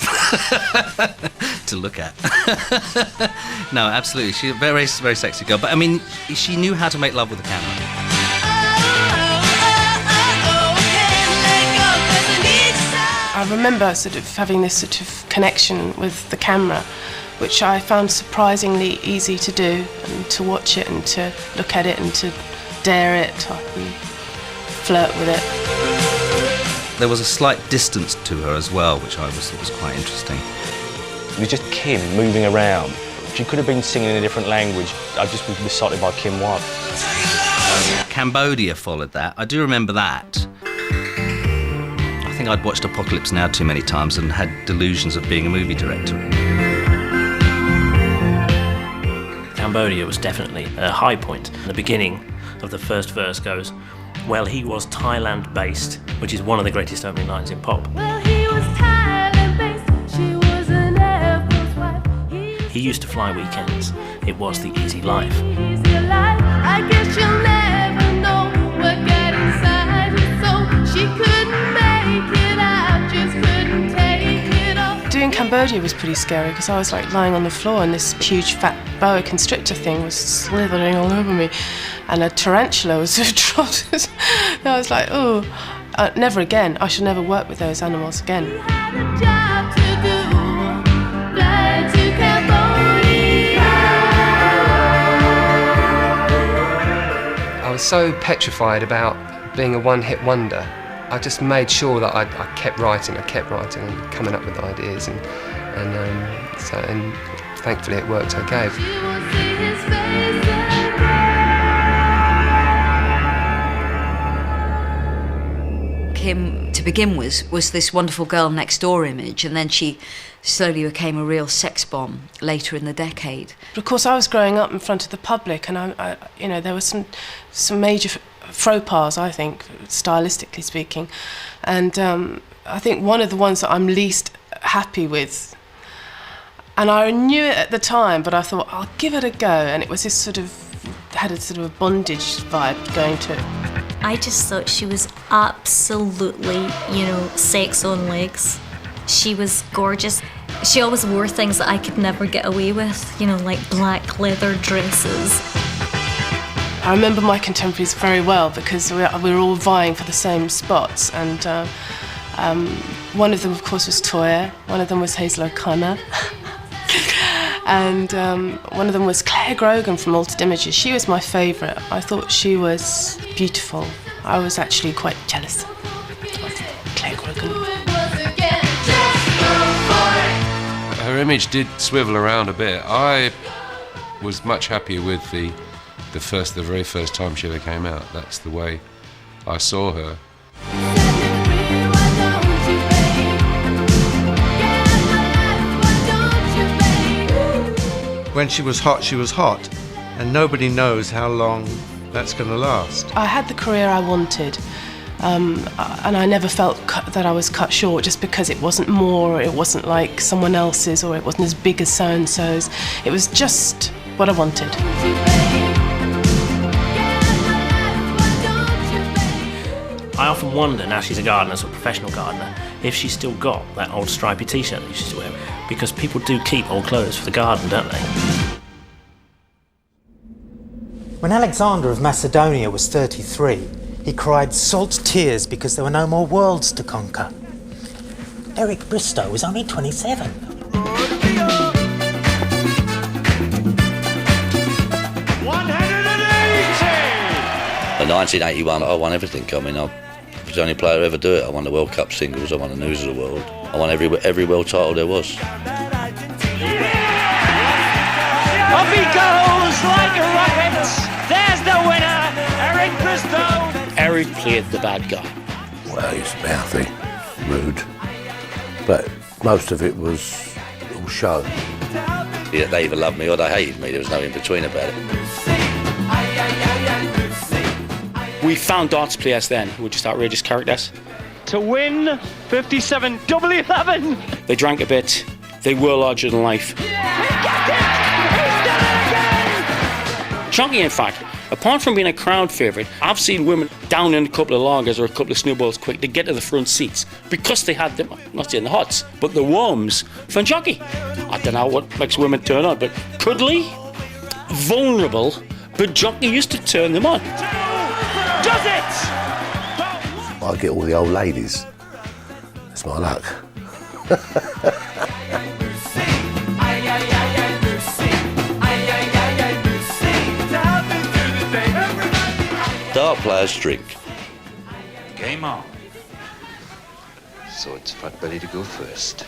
to look at. No, absolutely. She's a very, very sexy girl. But I mean, she knew how to make love with the camera. remember sort of having this sort of connection with the camera, which I found surprisingly easy to do, and to watch it and to look at it and to dare it and flirt with it. There was a slight distance to her as well, which I thought was quite interesting. It was just Kim moving around. She could have been singing in a different language. I just was besotted by Kim Wilde. Cambodia followed that. I do remember that. I think I'd watched Apocalypse Now too many times and had delusions of being a movie director. Cambodia was definitely a high point. The beginning of the first verse goes, "Well, he was Thailand-based," which is one of the greatest opening lines in pop. Well, he was Thailand-based, she was an Air Force wife. He used to fly weekends. It was the easy life. Easy life, I guess you'll never know what got inside her soul. She couldn't make it out, just couldn't take it off. Doing Cambodia was pretty scary because I was like lying on the floor and this huge fat boa constrictor thing was slithering all over me, and a tarantula was sort of dropped. And I was like, oh, never again. I should never work with those animals again. Job to do, fly to Cambodia. I was so petrified about being a one-hit wonder. I just made sure that I kept writing and coming up with ideas, and thankfully it worked okay. Kim, to begin with, was this wonderful girl next door image, and then she slowly became a real sex bomb later in the decade. But of course, I was growing up in front of the public, and I there were some major faux pas, I think, stylistically speaking, and I think one of the ones that I'm least happy with, and I knew it at the time, but I thought I'll give it a go, and it was this sort of had a sort of a bondage vibe going to it. I just thought she was absolutely, sex on legs. She was gorgeous. She always wore things that I could never get away with, like black leather dresses. I remember my contemporaries very well because we were all vying for the same spots, and one of them, of course, was Toya, one of them was Hazel O'Connor, and one of them was Clare Grogan from Altered Images. She was my favourite. I thought she was beautiful. I was actually quite jealous of Clare Grogan. Her image did swivel around a bit. I was much happier with the very first time she ever came out. That's the way I saw her. When she was hot, and nobody knows how long that's going to last. I had the career I wanted, and I never felt that I was cut short just because it wasn't more, it wasn't like someone else's, or it wasn't as big as so-and-so's. It was just what I wanted. I often wonder, now she's a gardener, sort of professional gardener, if she's still got that old stripy t-shirt that she used to wear, because people do keep old clothes for the garden, don't they? When Alexander of Macedonia was 33, he cried salt tears because there were no more worlds to conquer. Eric Bristow was only 27. In 1981, I won everything. I mean, I was the only player to ever do it. I won the World Cup singles, I won the News of the World, I won every world title there was. Up he goes like a rocket. There's the winner, Eric Bristow. Eric played the bad guy. Well, he's mouthy, rude, but most of it was all show. Yeah, they either loved me or they hated me. There was no in between about it. We found darts players then who were just outrageous characters. To win 57 double 11. They drank a bit. They were larger than life. Chunky, in fact, apart from being a crowd favourite, I've seen women down in a couple of lagers or a couple of snowballs quick to get to the front seats because they had them, not saying the hots, but the worms from Jockey. I don't know what makes women turn on, but cuddly, vulnerable, but Jockey used to turn them on. Does it? I get all the old ladies. That's my luck. Dart players drink. Game on. So it's Fat Belly to go first.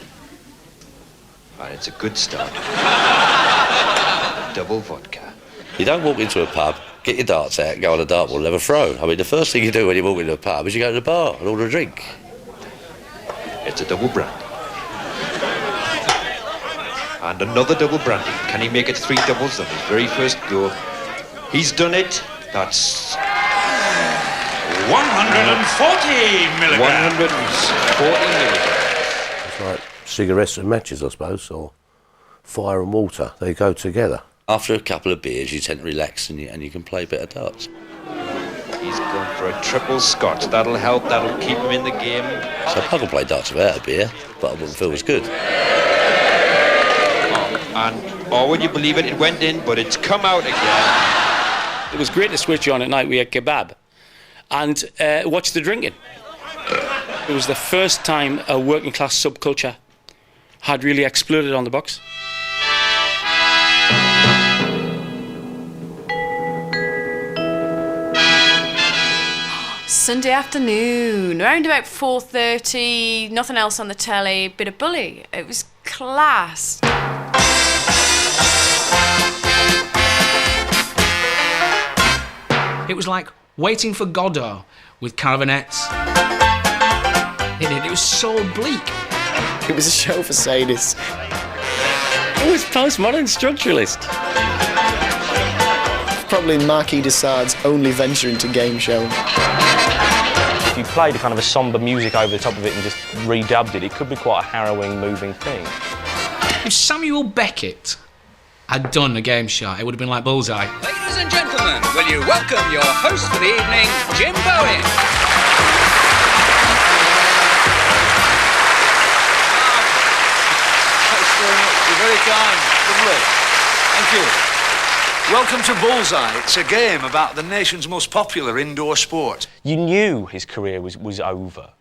And it's a good start. Double vodka. You don't walk into a pub, get your darts out, go on a dartboard and have a throw. I mean, the first thing you do when you walk into a pub is you go to the bar and order a drink. It's a double brandy. And another double brandy. Can he make it 3 doubles on his very first go? He's done it. That's 140 milligrams. 140 milligrams. It's like cigarettes and matches, I suppose, or fire and water. They go together. After a couple of beers, you tend to relax and you can play a bit of darts. He's gone for a triple scotch. That'll help. That'll keep him in the game. So I can play darts without a beer, but I wouldn't feel as good. Would you believe it? It went in, but it's come out again. It was great to switch on at night. We had kebab and watch the drinking. It was the first time a working class subculture had really exploded on the box. Sunday afternoon, around about 4:30, nothing else on the telly, bit of Bully. It was class. It was like waiting for Godot with caravanettes. It was so bleak. It was a show for sadists. It was postmodern structuralist. Probably Marquis de Sade's only venture into game show. If you played a kind of a sombre music over the top of it and just redubbed it, it could be quite a harrowing, moving thing. If Samuel Beckett had done a game show, it would have been like Bullseye. Ladies and gentlemen, will you welcome your host for the evening, Jim Bowen? Thanks very much. You're very kind. Lovely. Thank you. Welcome to Bullseye. It's a game about the nation's most popular indoor sport. You knew his career was over,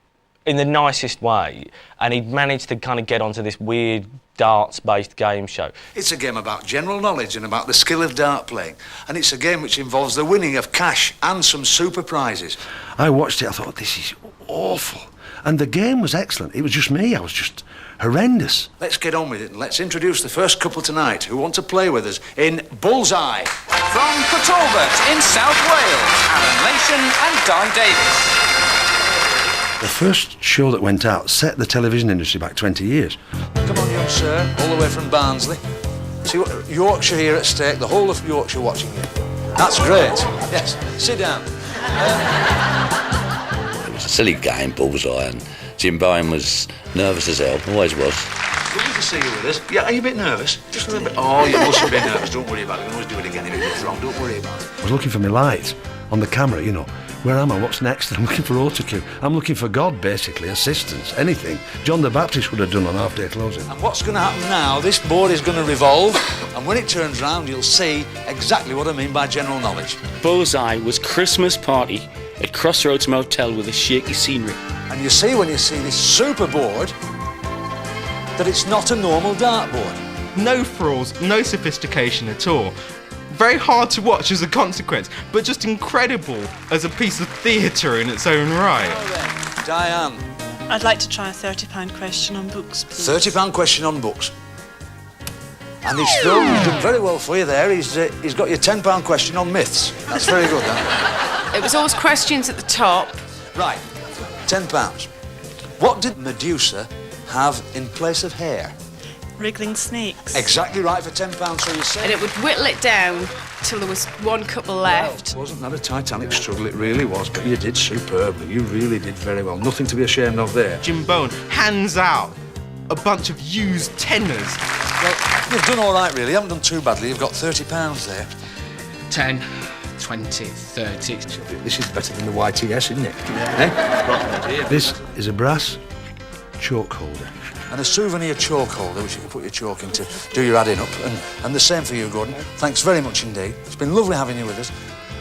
in the nicest way, and he'd managed to kind of get onto this weird darts-based game show. It's a game about general knowledge and about the skill of dart playing, and it's a game which involves the winning of cash and some super prizes. I watched it, I thought, this is awful. And the game was excellent. It was just me, I was just horrendous. Let's get on with it and let's introduce the first couple tonight who want to play with us in Bullseye. From Port Talbot in South Wales, Alan Lation and Di Davis. The first show that went out set the television industry back 20 years. Come on, young sir, all the way from Barnsley. See what Yorkshire here at stake, the whole of Yorkshire watching you. That's great. Yes, sit down. It was a silly game, Bullseye, and Jim Bowen was nervous as hell, always was. Good to see you with us. Yeah, are you a bit nervous? Just a little bit. Oh, you mustn't be nervous. Don't worry about it. We can always do it again if it goes wrong. Don't worry about it. I was looking for my light on the camera, you know. Where am I? What's next? I'm looking for autocue. I'm looking for God, basically, assistance, anything. John the Baptist would have done on half-day closing. And what's going to happen now, this board is going to revolve, and when it turns round, you'll see exactly what I mean by general knowledge. Bullseye was Christmas party at Crossroads Motel with a shaky scenery. And you see when you see this super board that it's not a normal dartboard. No frills, no sophistication at all. Very hard to watch as a consequence, but just incredible as a piece of theatre in its own right. Diane. I'd like to try a £30 question on books, please. £30 question on books. And he's done very well for you there. He's got your £10 question on myths. That's very good, that. It was always questions at the top. Right, £10. What did Medusa have in place of hair? Wriggling snakes. Exactly right for £10, so you say. And it would whittle it down till there was one couple left. Well, wasn't that a Titanic struggle? It really was, but you did superbly. You really did very well. Nothing to be ashamed of there. Jim Bowen hands out a bunch of used tenors. Well, you've done all right, really. You haven't done too badly. You've got £30 there. 10, 20, 30. This is better than the YTS, isn't it? Yeah. Eh? This is a brass chalk holder. And a souvenir chalk holder, which you can put your chalk into, do your adding up. And the same for you, Gordon. Thanks very much indeed. It's been lovely having you with us.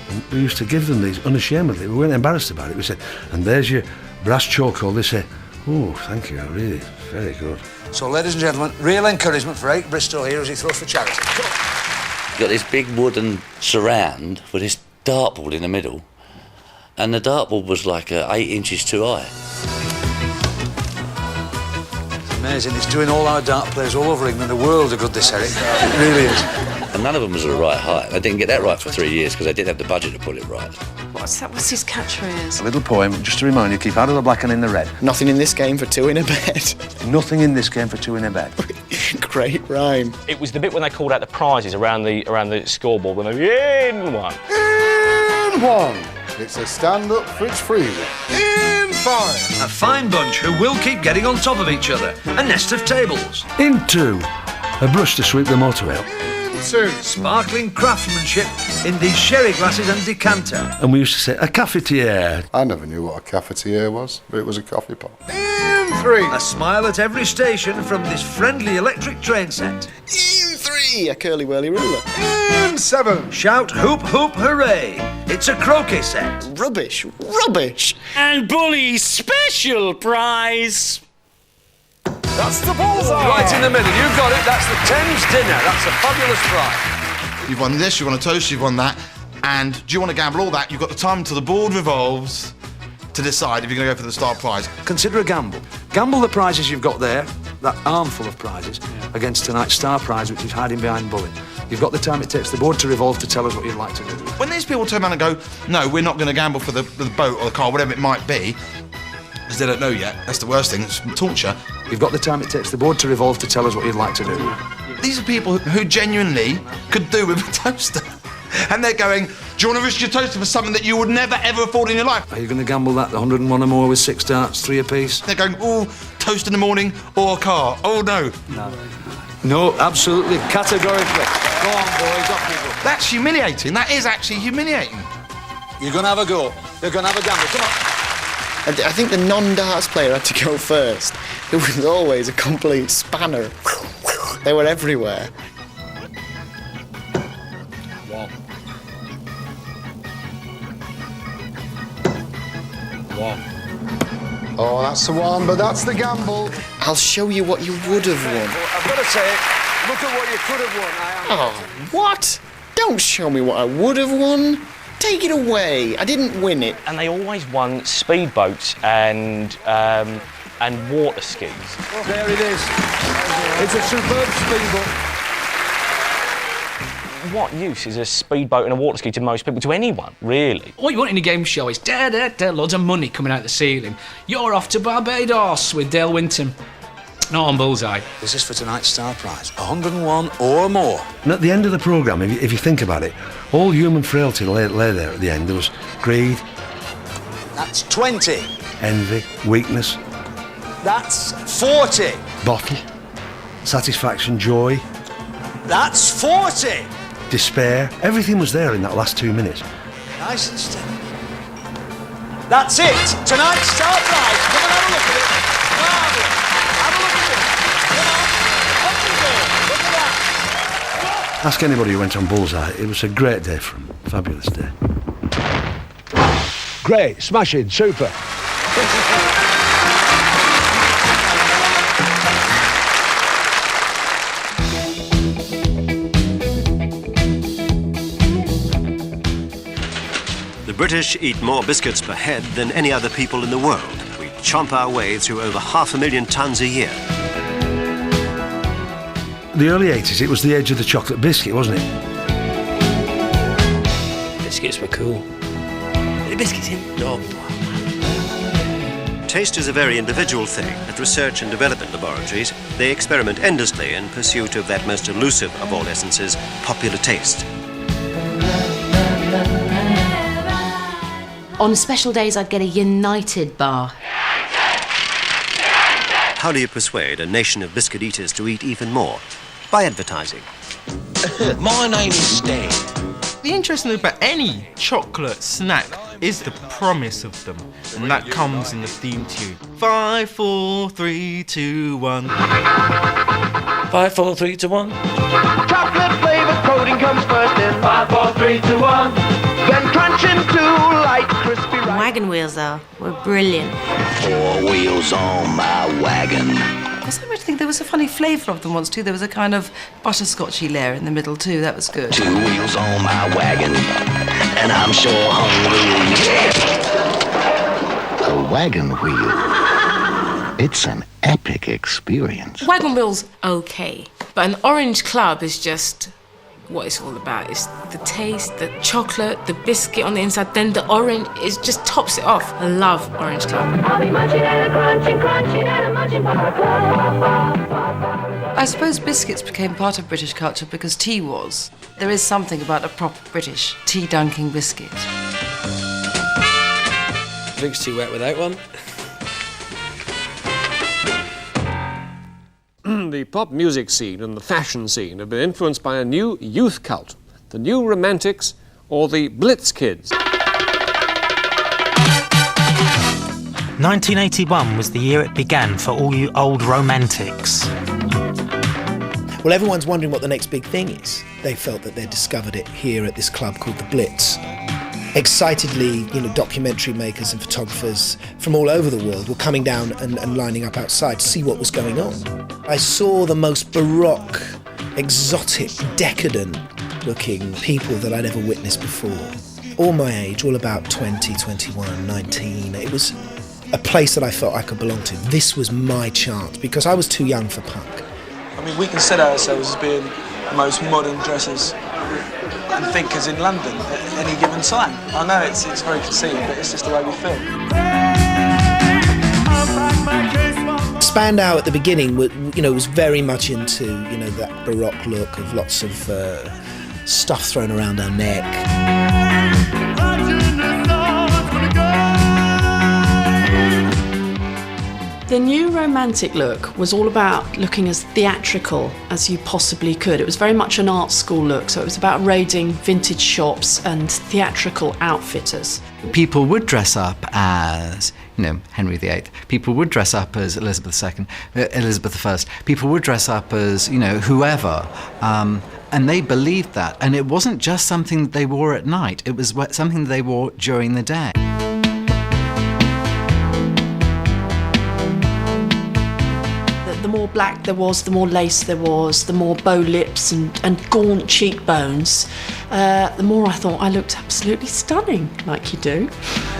And we used to give them these unashamedly. We weren't embarrassed about it. We said, and there's your brass chalk holder. They say, Oh, thank you, really, very good. So, ladies and gentlemen, real encouragement for Eric Bristow here as he throws for charity. You've got this big wooden surround with this dartboard in the middle, and the dartboard was like 8 inches too high. It's amazing. It's doing all our dart players all over England the world a good, this, Eric. It really is. And none of them was the right height. They didn't get that right for 3 years because they didn't have the budget to put it right. What's that? What's his catchphrase? A little poem, just to remind you, keep out of the black and in the red. Nothing in this game for two in a bed. Nothing in this game for two in a bed. Great rhyme. It was the bit when they called out the prizes around the scoreboard when they were in one. In one. It's a stand-up fridge freezer. In five. A fine bunch who will keep getting on top of each other. A nest of tables. In 2, a brush to sweep the motor out. In 2. Sparkling craftsmanship in these sherry glasses and decanter. And we used to say, a cafetiere. I never knew what a cafetiere was, but it was a coffee pot. In 3. A smile at every station from this friendly electric train set. In 3, a curly-whirly ruler. In 7. Shout hoop hoop hooray. It's a croquet set. Rubbish, rubbish. And Bully's special prize. That's the bullseye. Right in the middle, you got it. That's the Thames dinner. That's a fabulous prize. You've won this, you've won a toast, you've won that. And do you want to gamble all that? You've got the time until the board revolves to decide if you're going to go for the star prize. Consider a gamble. Gamble the prizes you've got there, that armful of prizes, against tonight's star prize, which is hiding behind Bully. You've got the time it takes the board to revolve to tell us what you'd like to do. When these people turn around and go, no, we're not going to gamble for the boat or the car, whatever it might be, because they don't know yet, that's the worst thing, it's torture. You've got the time it takes the board to revolve to tell us what you'd like to do. These are people who genuinely could do with a toaster. And they're going, do you want to risk your toaster for something that you would never, ever afford in your life? Are you going to gamble that, the 101 or more with 6 darts, 3 apiece? They're going, oh, toast in the morning or a car. Oh, no. No, absolutely, categorically. Go on, boys, up you go. That's humiliating. That is actually humiliating. You're going to have a go. You're going to have a gamble. Come on. I think the non-darts player had to go first. It was always a complete spanner. They were everywhere. One. One. Oh, that's the one, but that's the gamble. I'll show you what you would have won. I've got to say, look at what you could have won. Oh, what? Don't show me what I would have won. Take it away. I didn't win it. And they always won speedboats and water skis. Oh, there it is. It's a superb speedboat. What use is a speedboat and a water ski to most people, to anyone, really? All you want in a game show is loads of money coming out the ceiling. You're off to Barbados with Dale Winton. Not on Bullseye. This is for tonight's star prize. 101 or more. And at the end of the programme, if you think about it, all human frailty lay there at the end. There was greed. That's 20. Envy, weakness. That's 40. Bottle. Satisfaction, joy. That's 40. Despair. Everything was there in that last 2 minutes. Nice and steady. That's it. Tonight's star prize. Come and have a look at it. Marvellous. Have a look at it. Come on. Up you go. Look at that. Ask anybody who went on Bullseye. It was a great day for them. Fabulous day. Great. Smashing. Super. The British eat more biscuits per head than any other people in the world. We chomp our way through over 500,000 tonnes a year. The early 80s, it was the age of the chocolate biscuit, wasn't it? Biscuits were cool. The biscuits in? No. Taste is a very individual thing. At research and development laboratories, they experiment endlessly in pursuit of that most elusive of all essences, popular taste. On special days, I'd get a United bar. How do you persuade a nation of biscuit eaters to eat even more? By advertising. My name is Stan. The interesting thing about any chocolate snack is the promise of them, and that comes in the theme tune. 5, 4, 3, 2, 1. 5, 4, 3, 2, 1. Chocolate flavored coating comes first in 5, 4, 3, 2, 1. then crunch into light, crispy rice. Wagon wheels, though, were brilliant. 4 wheels on my wagon. I was starting to think there was a funny flavour of them once too. There was a kind of butterscotchy layer in the middle too. That was good. 2 wheels on my wagon, and I'm sure hungry. A wagon wheel. It's an epic experience. Wagon wheel's okay, but an orange club is just what it's all about. It's the taste, the chocolate, the biscuit on the inside, then the orange, it just tops it off. I love orange club. I suppose biscuits became part of British culture because tea was. There is something about a proper British tea-dunking biscuit. Drink's too wet without one. The pop music scene and the fashion scene have been influenced by a new youth cult, the New Romantics or the Blitz Kids. 1981 was the year it began for all you old romantics. Well, everyone's wondering what the next big thing is. They felt that they'd discovered it here at this club called the Blitz. Excitedly, documentary makers and photographers from all over the world were coming down and lining up outside to see what was going on. I saw the most baroque, exotic, decadent-looking people that I'd ever witnessed before. All my age, all about 20, 21, 19. It was a place that I felt I could belong to. This was my chance, because I was too young for punk. I mean, we consider ourselves as being the most modern dressers and thinkers in London at any given time. I know it's very conceited, but it's just the way we feel. Spandau at the beginning, was very much into, that baroque look of lots of stuff thrown around our neck. The new romantic look was all about looking as theatrical as you possibly could. It was very much an art school look, so it was about raiding vintage shops and theatrical outfitters. People would dress up as, Henry VIII. People would dress up as Elizabeth I. People would dress up as, whoever. And they believed that. And it wasn't just something that they wore at night. It was something that they wore during the day. The more black there was, the more lace there was, the more bow lips and gaunt cheekbones, the more I thought I looked absolutely stunning, like you do.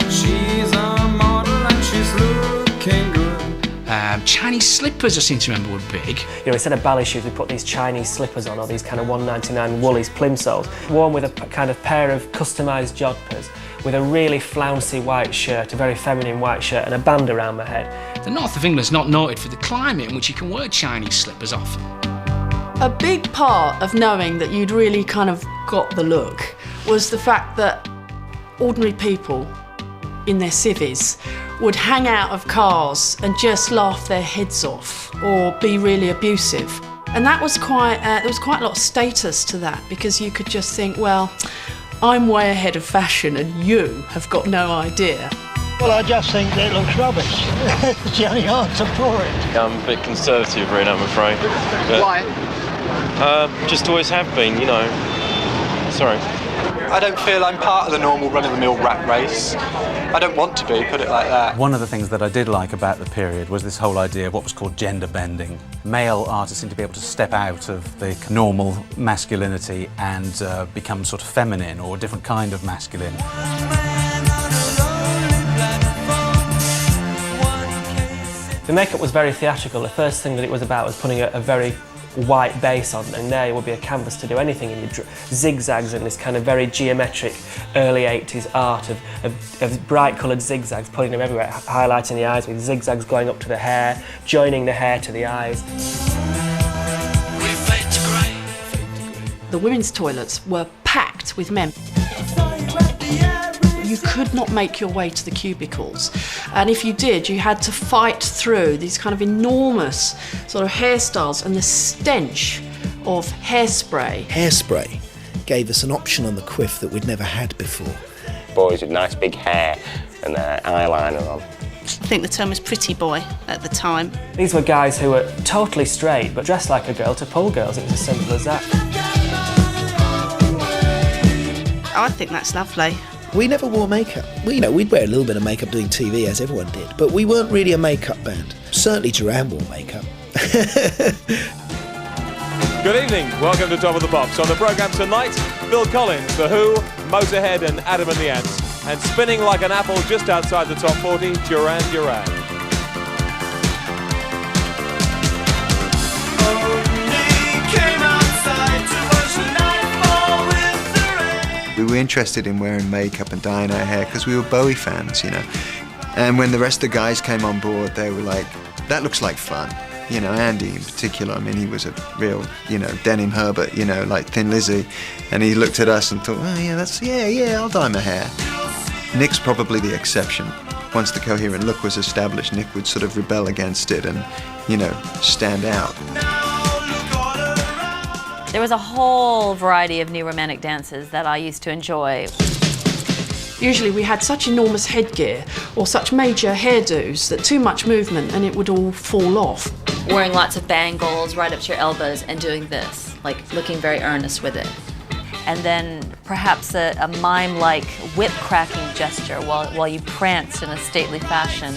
She's a model and she's looking good. Chinese slippers, I seem to remember, were big. Instead of ballet shoes, we put these Chinese slippers on, or these kind of $1.99 woolies plimsolls, worn with a kind of pair of customised jodhpurs, with a really flouncy white shirt, a very feminine white shirt, and a band around my head. The north of England's not noted for the climate in which you can wear Chinese slippers often. A big part of knowing that you'd really kind of got the look was the fact that ordinary people in their civvies would hang out of cars and just laugh their heads off or be really abusive. And that was there was quite a lot of status to that, because you could just think, well, I'm way ahead of fashion and you have got no idea. Well, I just think that it looks rubbish. It's the only answer for it. I'm a bit conservative, really, I'm afraid. But, why? Just always have been, Sorry. I don't feel I'm part of the normal run-of-the-mill rat race. I don't want to be, put it like that. One of the things that I did like about the period was this whole idea of what was called gender bending. Male artists seemed to be able to step out of the normal masculinity and become sort of feminine or a different kind of masculine. The makeup was very theatrical. The first thing that it was about was putting a very white base on, and there would be a canvas to do anything, and you zigzags and this kind of very geometric early 80s art of bright coloured zigzags, putting them everywhere, highlighting the eyes with zigzags going up to the hair, joining the hair to the eyes. The women's toilets were packed with men. You could not make your way to the cubicles, and if you did, you had to fight through these kind of enormous sort of hairstyles and the stench of hairspray. Hairspray gave us an option on the quiff that we'd never had before. Boys with nice big hair and their eyeliner on. I think the term was pretty boy at the time. These were guys who were totally straight but dressed like a girl to pull girls. It was as simple as that. I think that's lovely. We never wore makeup. We'd wear a little bit of makeup doing TV, as everyone did, but we weren't really a makeup band. Certainly Duran wore makeup. Good evening, welcome to Top of the Pops. On the programme tonight, Phil Collins, The Who, Motorhead and Adam and the Ants. And spinning like an apple just outside the top 40, Duran Duran. We were interested in wearing makeup and dyeing our hair because we were Bowie fans, And when the rest of the guys came on board, they were like, that looks like fun. Andy in particular, I mean, he was a real, Denim Herbert, like Thin Lizzy. And he looked at us and thought, oh, yeah, I'll dye my hair. Nick's probably the exception. Once the coherent look was established, Nick would sort of rebel against it and, stand out. There was a whole variety of new romantic dances that I used to enjoy. Usually we had such enormous headgear or such major hairdos that too much movement and it would all fall off. Wearing lots of bangles right up to your elbows and doing this, like looking very earnest with it. And then perhaps a mime-like whip-cracking gesture while you pranced in a stately fashion.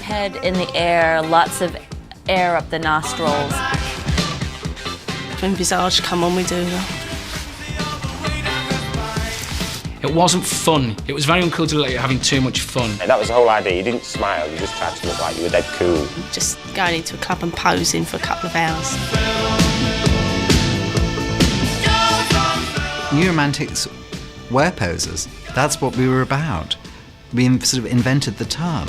Head in the air, lots of air up the nostrils. When Visage come on, we do that. It wasn't fun. It was very uncool to look like you're having too much fun. That was the whole idea. You didn't smile, you just tried to look like you were dead cool. Just going into a club and posing for a couple of hours. New romantics were posers. That's what we were about. We sort of invented the term.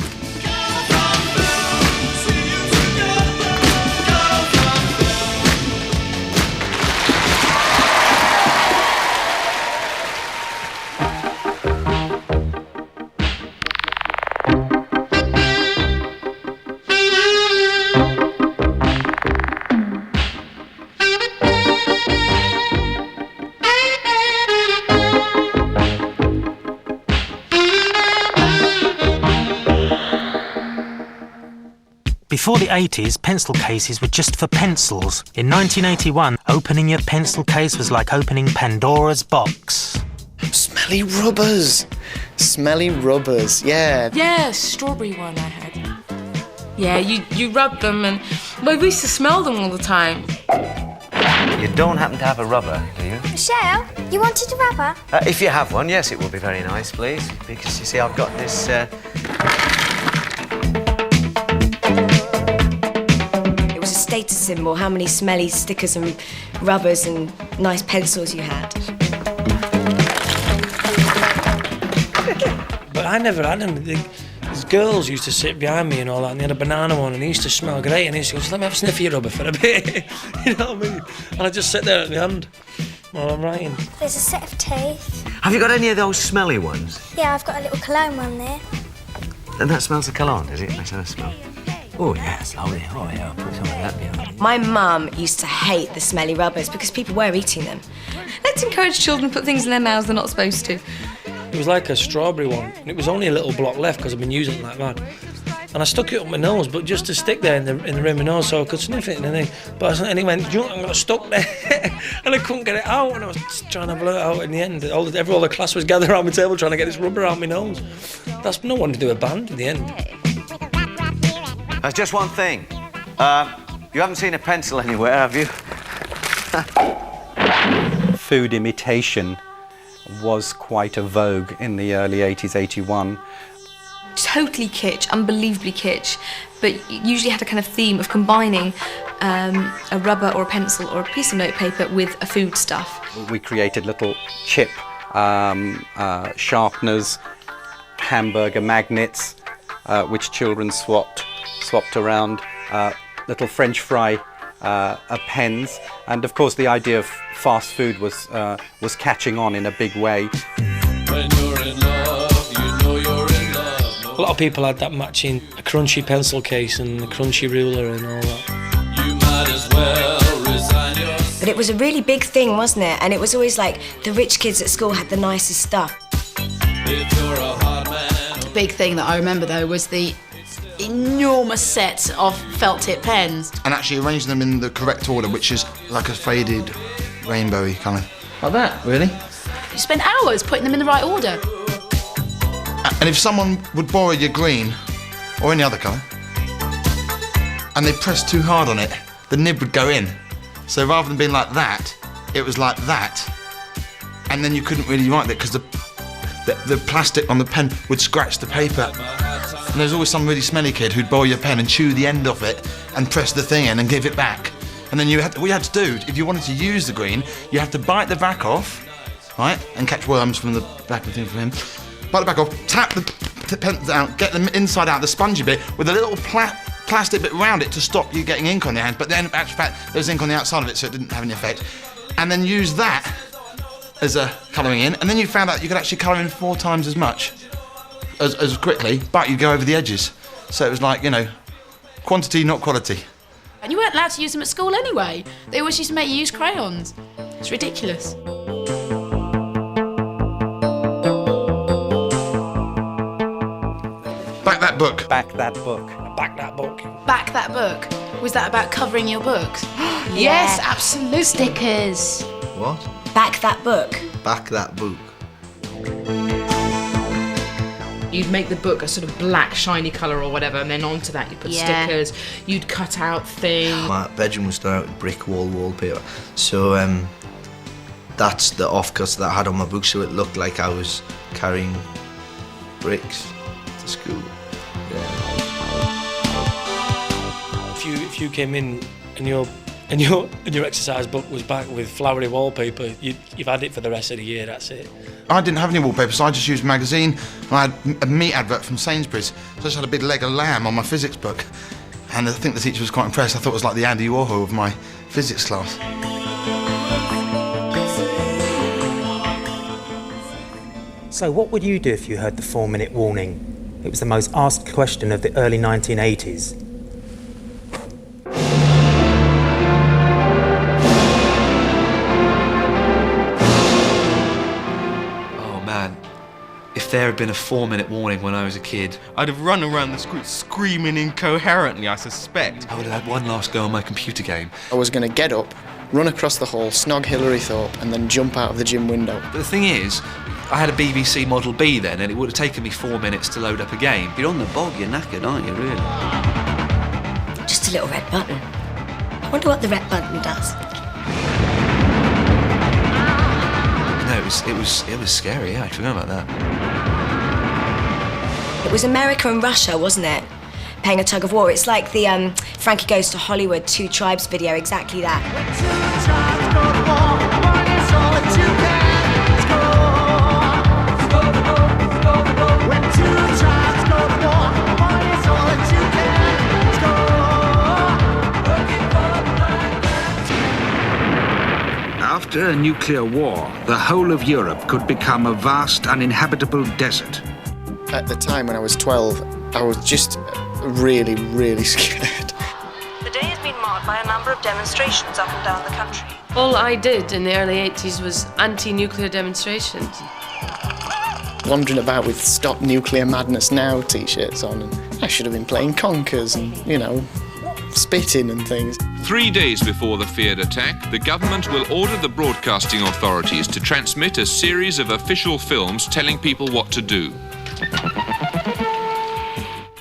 Before the 80s, pencil cases were just for pencils. In 1981, opening your pencil case was like opening Pandora's box. Smelly rubbers! Smelly rubbers, yeah. Yeah, strawberry one I had. Yeah, you rub them and... Well, we used to smell them all the time. You don't happen to have a rubber, do you? Michelle, you wanted a rubber? If you have one, yes, it would be very nice, please. Because, you see, I've got this... Status symbol, how many smelly stickers and rubbers and nice pencils you had. But I never had them. These girls used to sit behind me and all that, and they had a banana one, and they used to smell great, and they used to go, just let me have a sniff of your rubber for a bit. You know what I mean? And I just sit there at my hand while I'm writing. There's a set of teeth. Have you got any of those smelly ones? Yeah, I've got a little cologne one there. And that smells of cologne, does it? Let's have a smell. Oh, yeah, it's lovely. Oh, yeah, I'll put some of that behind. My mum used to hate the smelly rubbers because people were eating them. Let's encourage children to put things in their mouths they're not supposed to. It was like a strawberry one, and it was only a little block left because I've been using it like that. And I stuck it up my nose, but just to stick there in the rim of my nose so I could sniff it. And he went, you know, I got stuck there. And I couldn't get it out, and I was trying to blurt out in the end. All the class was gathered around my table trying to get this rubber out my nose. That's no one to do a band in the end. There's just one thing. You haven't seen a pencil anywhere, have you? Food imitation was quite a vogue in the early 80s, 81. Totally kitsch, unbelievably kitsch, but usually had a kind of theme of combining a rubber or a pencil or a piece of notepaper with a food stuff. We created little chip sharpeners, hamburger magnets, which children swapped around, little French fry pens, and of course the idea of fast food was catching on in a big way. When you're in love, you know you're in love. A lot of people had that matching a crunchy pencil case and a crunchy ruler and all that. You might as well resign yourself. But it was a really big thing, wasn't it? And it was always like the rich kids at school had the nicest stuff. If you're a hard man. The big thing that I remember though was the enormous set of felt tip pens. And actually arrange them in the correct order, which is like a faded rainbowy kind of. Like that, really? You spend hours putting them in the right order. And if someone would borrow your green, or any other colour, and they pressed too hard on it, the nib would go in. So rather than being like that, it was like that. And then you couldn't really write it because the plastic on the pen would scratch the paper. And there's always some really smelly kid who'd borrow your pen and chew the end of it and press the thing in and give it back. And then what you had to do, if you wanted to use the green, you have to bite the back off, right, and catch worms from the back of the thing from him. Bite the back off, tap the pen down, get them inside out, the spongy bit, with a little plastic bit around it to stop you getting ink on your hand. But then, in actual fact, there's ink on the outside of it, so it didn't have any effect. And then use that as a colouring in, and then you found out you could actually colour in 4 times as much, as quickly, but you go over the edges. So it was like, you know, quantity, not quality. And you weren't allowed to use them at school anyway. They always used to make you use crayons. It's ridiculous. Back that book. Back that book. Back that book. Back that book. Was that about covering your books? Yes, absolutely. Stickers. What? Back that book. Back that book. You'd make the book a sort of black, shiny colour or whatever, and then onto that you put stickers. You'd cut out things. My bedroom was done out with brick wallpaper, so that's the offcuts that I had on my book, so it looked like I was carrying bricks to school. Yeah. If you came in and your exercise book was back with flowery wallpaper, you've had it for the rest of the year. That's it. I didn't have any wallpaper, so I just used magazine. I had a meat advert from Sainsbury's, so I just had a big leg of lamb on my physics book. And I think the teacher was quite impressed. I thought it was like the Andy Warhol of my physics class. So what would you do if you heard the 4-minute warning? It was the most asked question of the early 1980s. If there had been a 4-minute warning when I was a kid, I'd have run around the school screaming incoherently, I suspect. I would have had one last go on my computer game. I was going to get up, run across the hall, snog Hilary Thorpe, and then jump out of the gym window. But the thing is, I had a BBC Model B then, and it would have taken me 4 minutes to load up a game. You're on the bog, you're knackered, aren't you, really? Just a little red button. I wonder what the red button does. No, it was scary, yeah, I forgot about that. It was America and Russia, wasn't it? Playing a tug of war. It's like the Frankie Goes to Hollywood 2 Tribes video, exactly that. After a nuclear war, the whole of Europe could become a vast, uninhabitable desert. At the time when I was 12, I was just really, really scared. The day has been marked by a number of demonstrations up and down the country. All I did in the early 80s was anti-nuclear demonstrations. Wandering about with Stop Nuclear Madness Now t-shirts on, and I should have been playing conkers and, you know, spitting and things. 3 days before the feared attack, the government will order the broadcasting authorities to transmit a series of official films telling people what to do.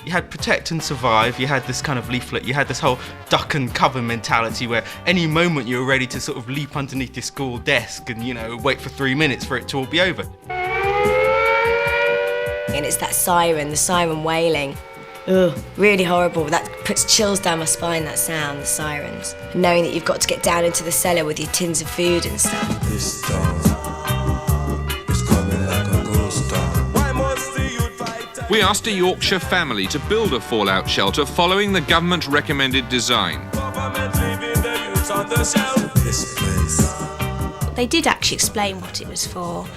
You had protect and survive, you had this kind of leaflet, you had this whole duck and cover mentality where any moment you were ready to sort of leap underneath your school desk and, you know, wait for 3 minutes for it to all be over. And it's that siren, the siren wailing. Ugh, really horrible. That puts chills down my spine, that sound, the sirens. And knowing that you've got to get down into the cellar with your tins of food and stuff. This storm is coming like a ghost storm. We asked a Yorkshire family to build a fallout shelter following the government-recommended design. They did actually explain what it was for,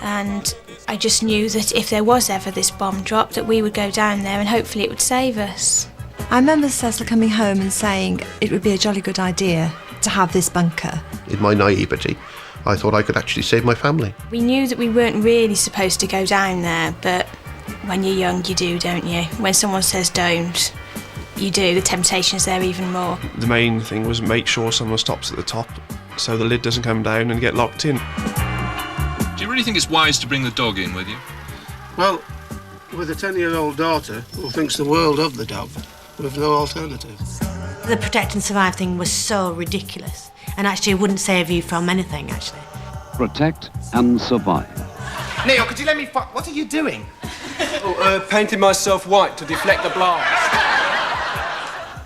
and I just knew that if there was ever this bomb drop, that we would go down there and hopefully it would save us. I remember Cecil coming home and saying it would be a jolly good idea to have this bunker. In my naivety, I thought I could actually save my family. We knew that we weren't really supposed to go down there, but when you're young you do, don't you? When someone says don't, you do, the temptation's there even more. The main thing was make sure someone stops at the top so the lid doesn't come down and get locked in. Do you really think it's wise to bring the dog in with you? Well, with a 10-year-old daughter who thinks the world of the dog, with no alternative. The protect and survive thing was so ridiculous, and actually it wouldn't save you from anything, actually. Protect and survive. Neil, could you let me what are you doing? Painting myself white to deflect the blast.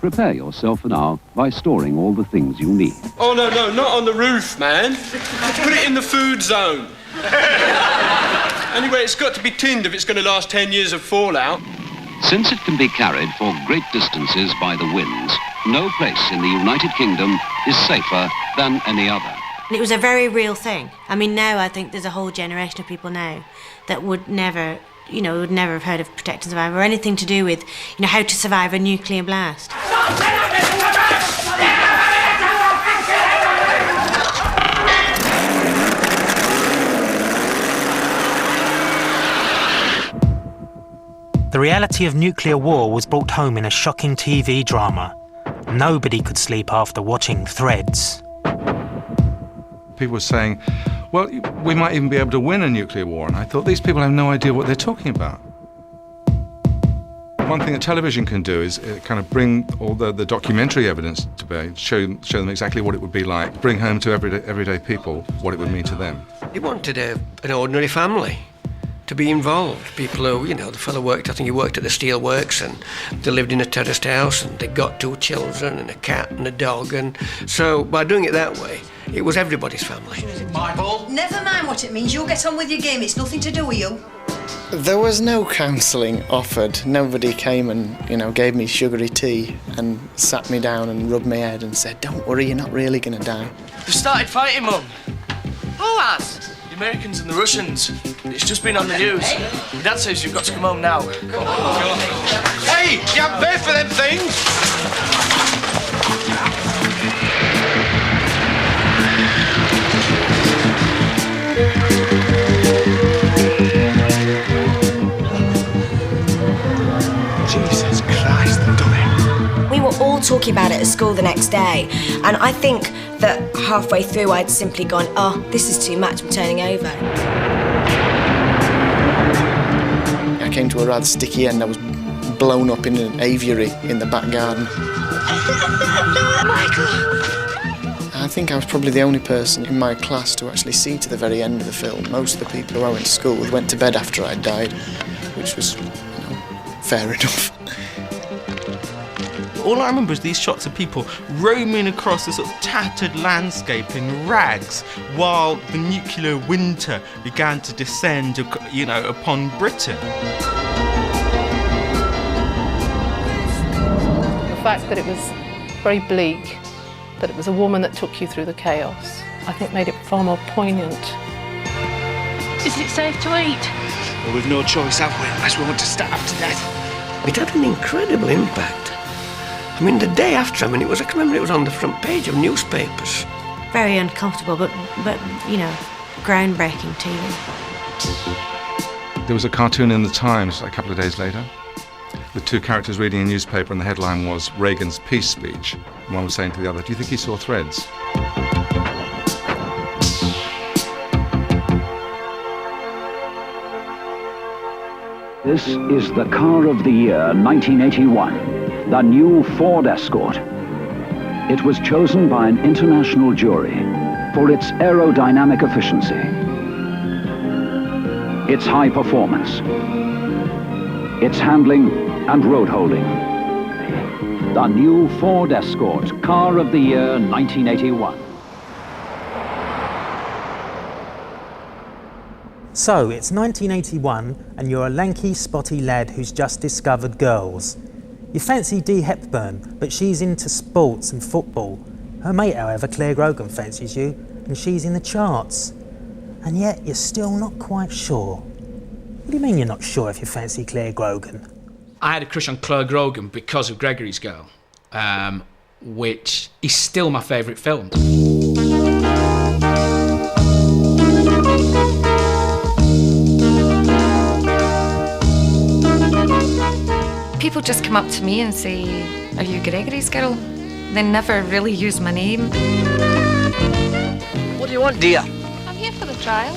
Prepare yourself now by storing all the things you need. Oh, no, not on the roof, man. Put it in the food zone. Anyway, it's got to be tinned if it's going to last 10 years of fallout. Since it can be carried for great distances by the winds, no place in the United Kingdom is safer than any other. And it was a very real thing. I mean, now I think there's a whole generation of people now that would never have heard of Protect and Survive or anything to do with, how to survive a nuclear blast. The reality of nuclear war was brought home in a shocking TV drama. Nobody could sleep after watching Threads. People were saying, well, we might even be able to win a nuclear war. And I thought, these people have no idea what they're talking about. One thing that television can do is kind of bring all the documentary evidence to bear, show them exactly what it would be like, bring home to everyday people what it would mean to them. He wanted an ordinary family to be involved. People who, the fellow worked, I think he worked at the steel works, and they lived in a terraced house, and they got 2 children and a cat and a dog, and so by doing it that way, it was everybody's family. My ball? Never mind what it means, you'll get on with your game, it's nothing to do with you. There was no counselling offered. Nobody came and, gave me sugary tea and sat me down and rubbed my head and said, don't worry, you're not really going to die. They've started fighting, Mum. Who has? The Americans and the Russians. It's just been on the news. My dad says you've got to come home now. Hey, you haven't paid for them things! Jesus Christ, they've done it. We were all talking about it at school the next day, and I think that halfway through I'd simply gone, oh, this is too much, I'm turning over. I came to a rather sticky end. I was blown up in an aviary in the back garden. Michael! I think I was probably the only person in my class to actually see to the very end of the film. Most of the people who I went to school with went to bed after I'd died, which was, fair enough. All I remember is these shots of people roaming across a sort of tattered landscape in rags while the nuclear winter began to descend, upon Britain. The fact that it was very bleak, that it was a woman that took you through the chaos, I think made it far more poignant. Is it safe to eat? Well, we've no choice, have we, unless we want to starve to death. It had an incredible impact. I mean, the day after, I can remember it was on the front page of newspapers. Very uncomfortable, but groundbreaking TV. There was a cartoon in the Times a couple of days later with 2 characters reading a newspaper, and the headline was Reagan's peace speech. And one was saying to the other, do you think he saw Threads? This is the car of the year 1981, the new Ford Escort. It was chosen by an international jury for its aerodynamic efficiency, its high performance, its handling and road holding. The new Ford Escort, car of the year 1981. So, it's 1981 and you're a lanky, spotty lad who's just discovered girls. You fancy Dee Hepburn, but she's into sports and football. Her mate, however, Clare Grogan, fancies you, and she's in the charts. And yet, you're still not quite sure. What do you mean you're not sure if you fancy Clare Grogan? I had a crush on Clare Grogan because of Gregory's Girl, which is still my favourite film. People just come up to me and say, Are you Gregory's girl? They never really use my name. What do you want, dear? I'm here for the trial.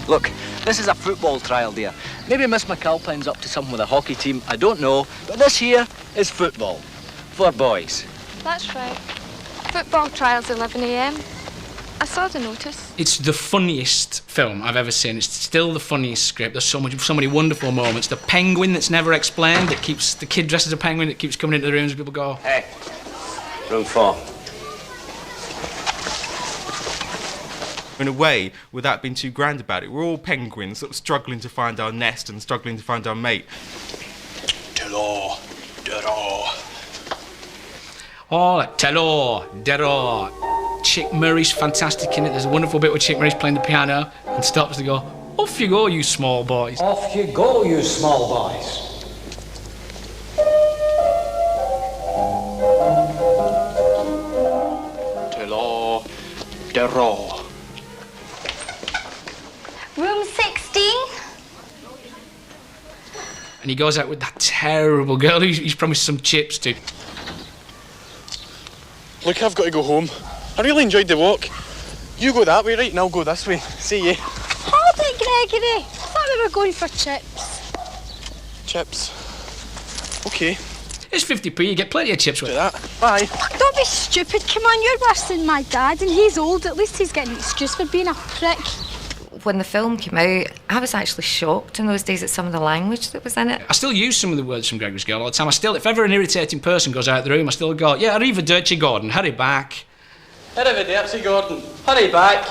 Look, this is a football trial, dear. Maybe Miss McAlpine's up to something with a hockey team, I don't know. But this here is football. For boys. That's right. Football trial's 11 a.m. I saw the notice. It's the funniest film I've ever seen. It's still the funniest script. There's so many wonderful moments. The penguin that's never explained, that keeps the kid dressed as a penguin that keeps coming into the rooms and people go, hey, room 4. In a way, without being too grand about it, we're all penguins sort of struggling to find our nest and struggling to find our mate. Hello, hello. oh, hello, dero. Chick Murray's fantastic in it. There's a wonderful bit where Chick Murray's playing the piano and stops to go, off you go, you small boys. Off you go, you small boys. Hello, hello. Room 16? And he goes out with that terrible girl who he's promised some chips to. Look, I've got to go home. I really enjoyed the walk. You go that way, right, and I'll go this way. See you. Hold it, Gregory. I thought we were going for chips. Chips. Okay. It's 50p, you get plenty of chips with that. Bye. Don't be stupid. Come on, you're worse than my dad, and he's old. At least he's getting an excuse for being a prick. When the film came out, I was actually shocked in those days at some of the language that was in it. I still use some of the words from Gregory's Girl all the time. If ever an irritating person goes out of the room, I still go, yeah, arrivederci, Gordon, hurry back. Arrivederci, Gordon. Hurry back.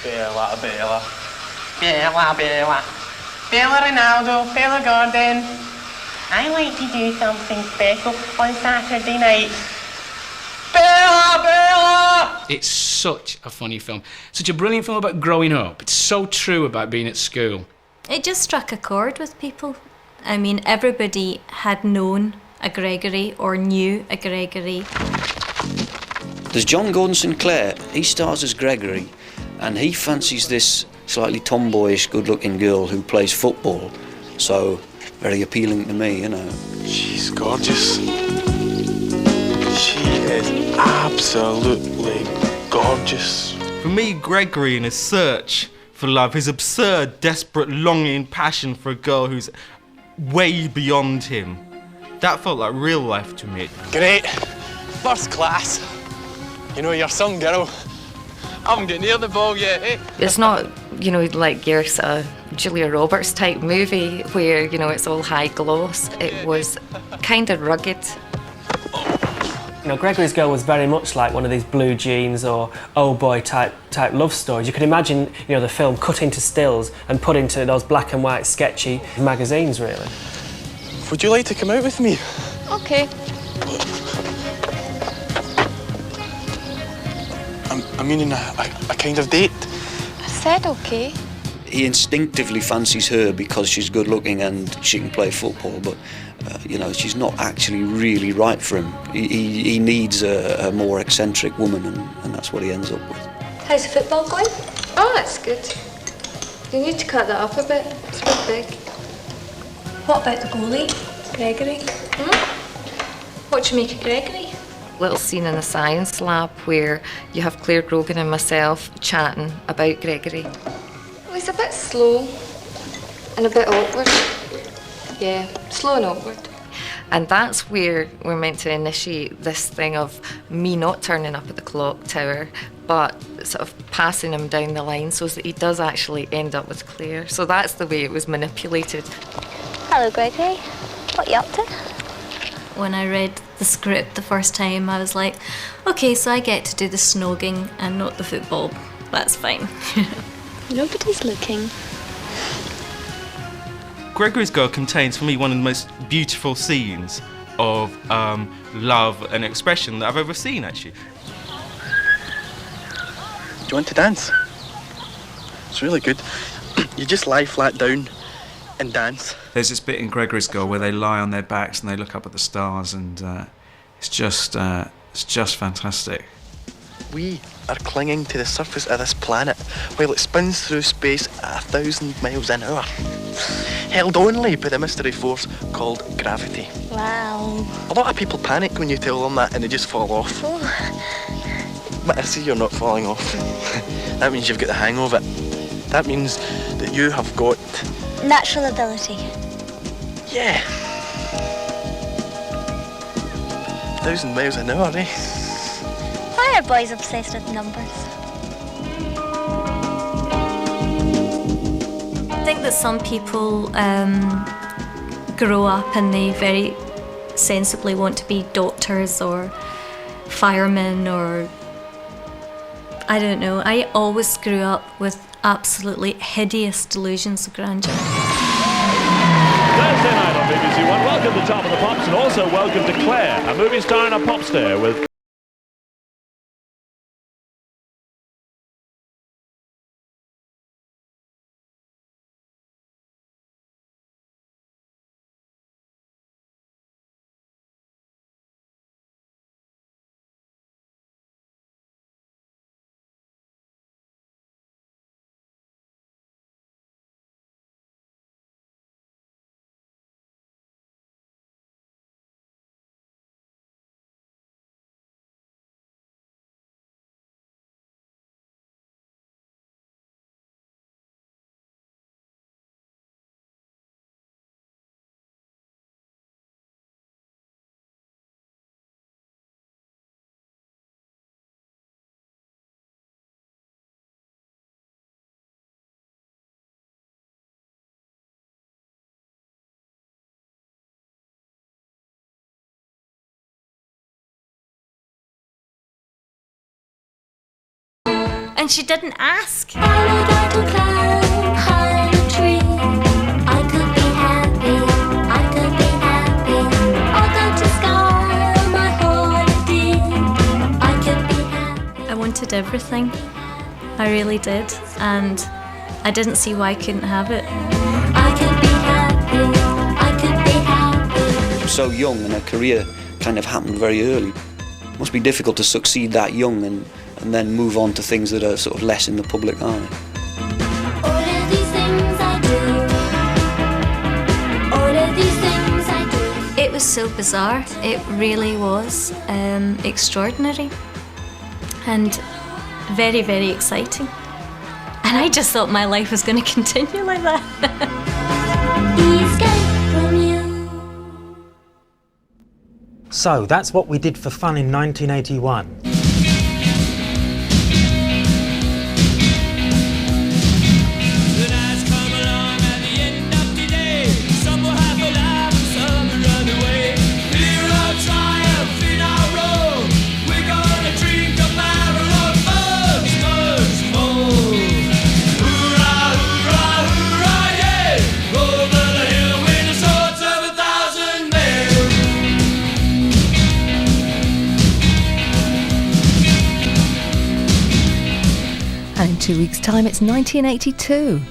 Bella, Bella. Bella, Bella. Bella Ronaldo, Bella Gordon. I like to do something special on Saturday night. Bella, Bella! It's such a funny film. Such a brilliant film about growing up. It's so true about being at school. It just struck a chord with people. I mean, everybody had known a Gregory or knew a Gregory. There's John Gordon Sinclair. He stars as Gregory, and he fancies this slightly tomboyish, good-looking girl who plays football. So, very appealing to me, you know. She's gorgeous. She is absolutely gorgeous. For me, Gregory, in his search for love, his absurd, desperate longing, passion for a girl who's way beyond him, that felt like real life to me. Great. First class. You know, your son, girl. I haven't got near the ball yet, eh? It's not, you know, like your sort of Julia Roberts type movie where, you know, it's all high gloss. It was kind of rugged. You know, Gregory's Girl was very much like one of these Blue Jeans or Oh Boy type love stories. You can imagine, you know, the film cut into stills and put into those black and white sketchy magazines, really. Would you like to come out with me? Okay. I mean, in a kind of date. I said okay. He instinctively fancies her because she's good looking and she can play football, but you know, she's not actually really right for him. He needs a more eccentric woman, and that's what he ends up with. How's the football going? Oh, that's good. You need to cut that up a bit. It's a bit big. What about the goalie, Gregory? What do you make of Gregory? Little scene in the science lab where you have Clare, Grogan and myself chatting about Gregory. Well, he's a bit slow and a bit awkward. Yeah, slow and awkward. And that's where we're meant to initiate this thing of me not turning up at the clock tower, but sort of passing him down the line so that he does actually end up with Clare. So that's the way it was manipulated. Hello, Gregory. What are you up to? When I read the script the first time, I was like, okay, so I get to do the snogging and not the football. That's fine. Nobody's looking. Gregory's Girl contains, for me, one of the most beautiful scenes of love and expression that I've ever seen, actually. Do you want to dance? It's really good. You just lie flat down and dance. There's this bit in Gregory's Girl where they lie on their backs and they look up at the stars, and it's just fantastic. We are clinging to the surface of this planet while it spins through space at 1,000 miles an hour. held only by the mystery force called gravity. Wow. A lot of people panic when you tell them that and they just fall off. But I see you're not falling off. That means you've got the hang of it. That means that you have got... Natural ability. Yeah. 1,000 miles an hour, eh? Why are boys obsessed with numbers? I think that some people grow up and they very sensibly want to be doctors or firemen or I don't know. I always grew up with absolutely hideous delusions of grandeur. Thursday night on BBC One. Welcome to Top of the Pops and also welcome to Clare, a movie star and a pop star with... And she didn't ask. I wanted everything. I really did. And I didn't see why I couldn't have it. So young and her career kind of happened very early. It must be difficult to succeed that young and then move on to things that are sort of less in the public eye. It was so bizarre. It really was extraordinary and very, very exciting. And I just thought my life was going to continue like that. So that's what we did for fun in 1981. And in 2 weeks' time, it's 1982.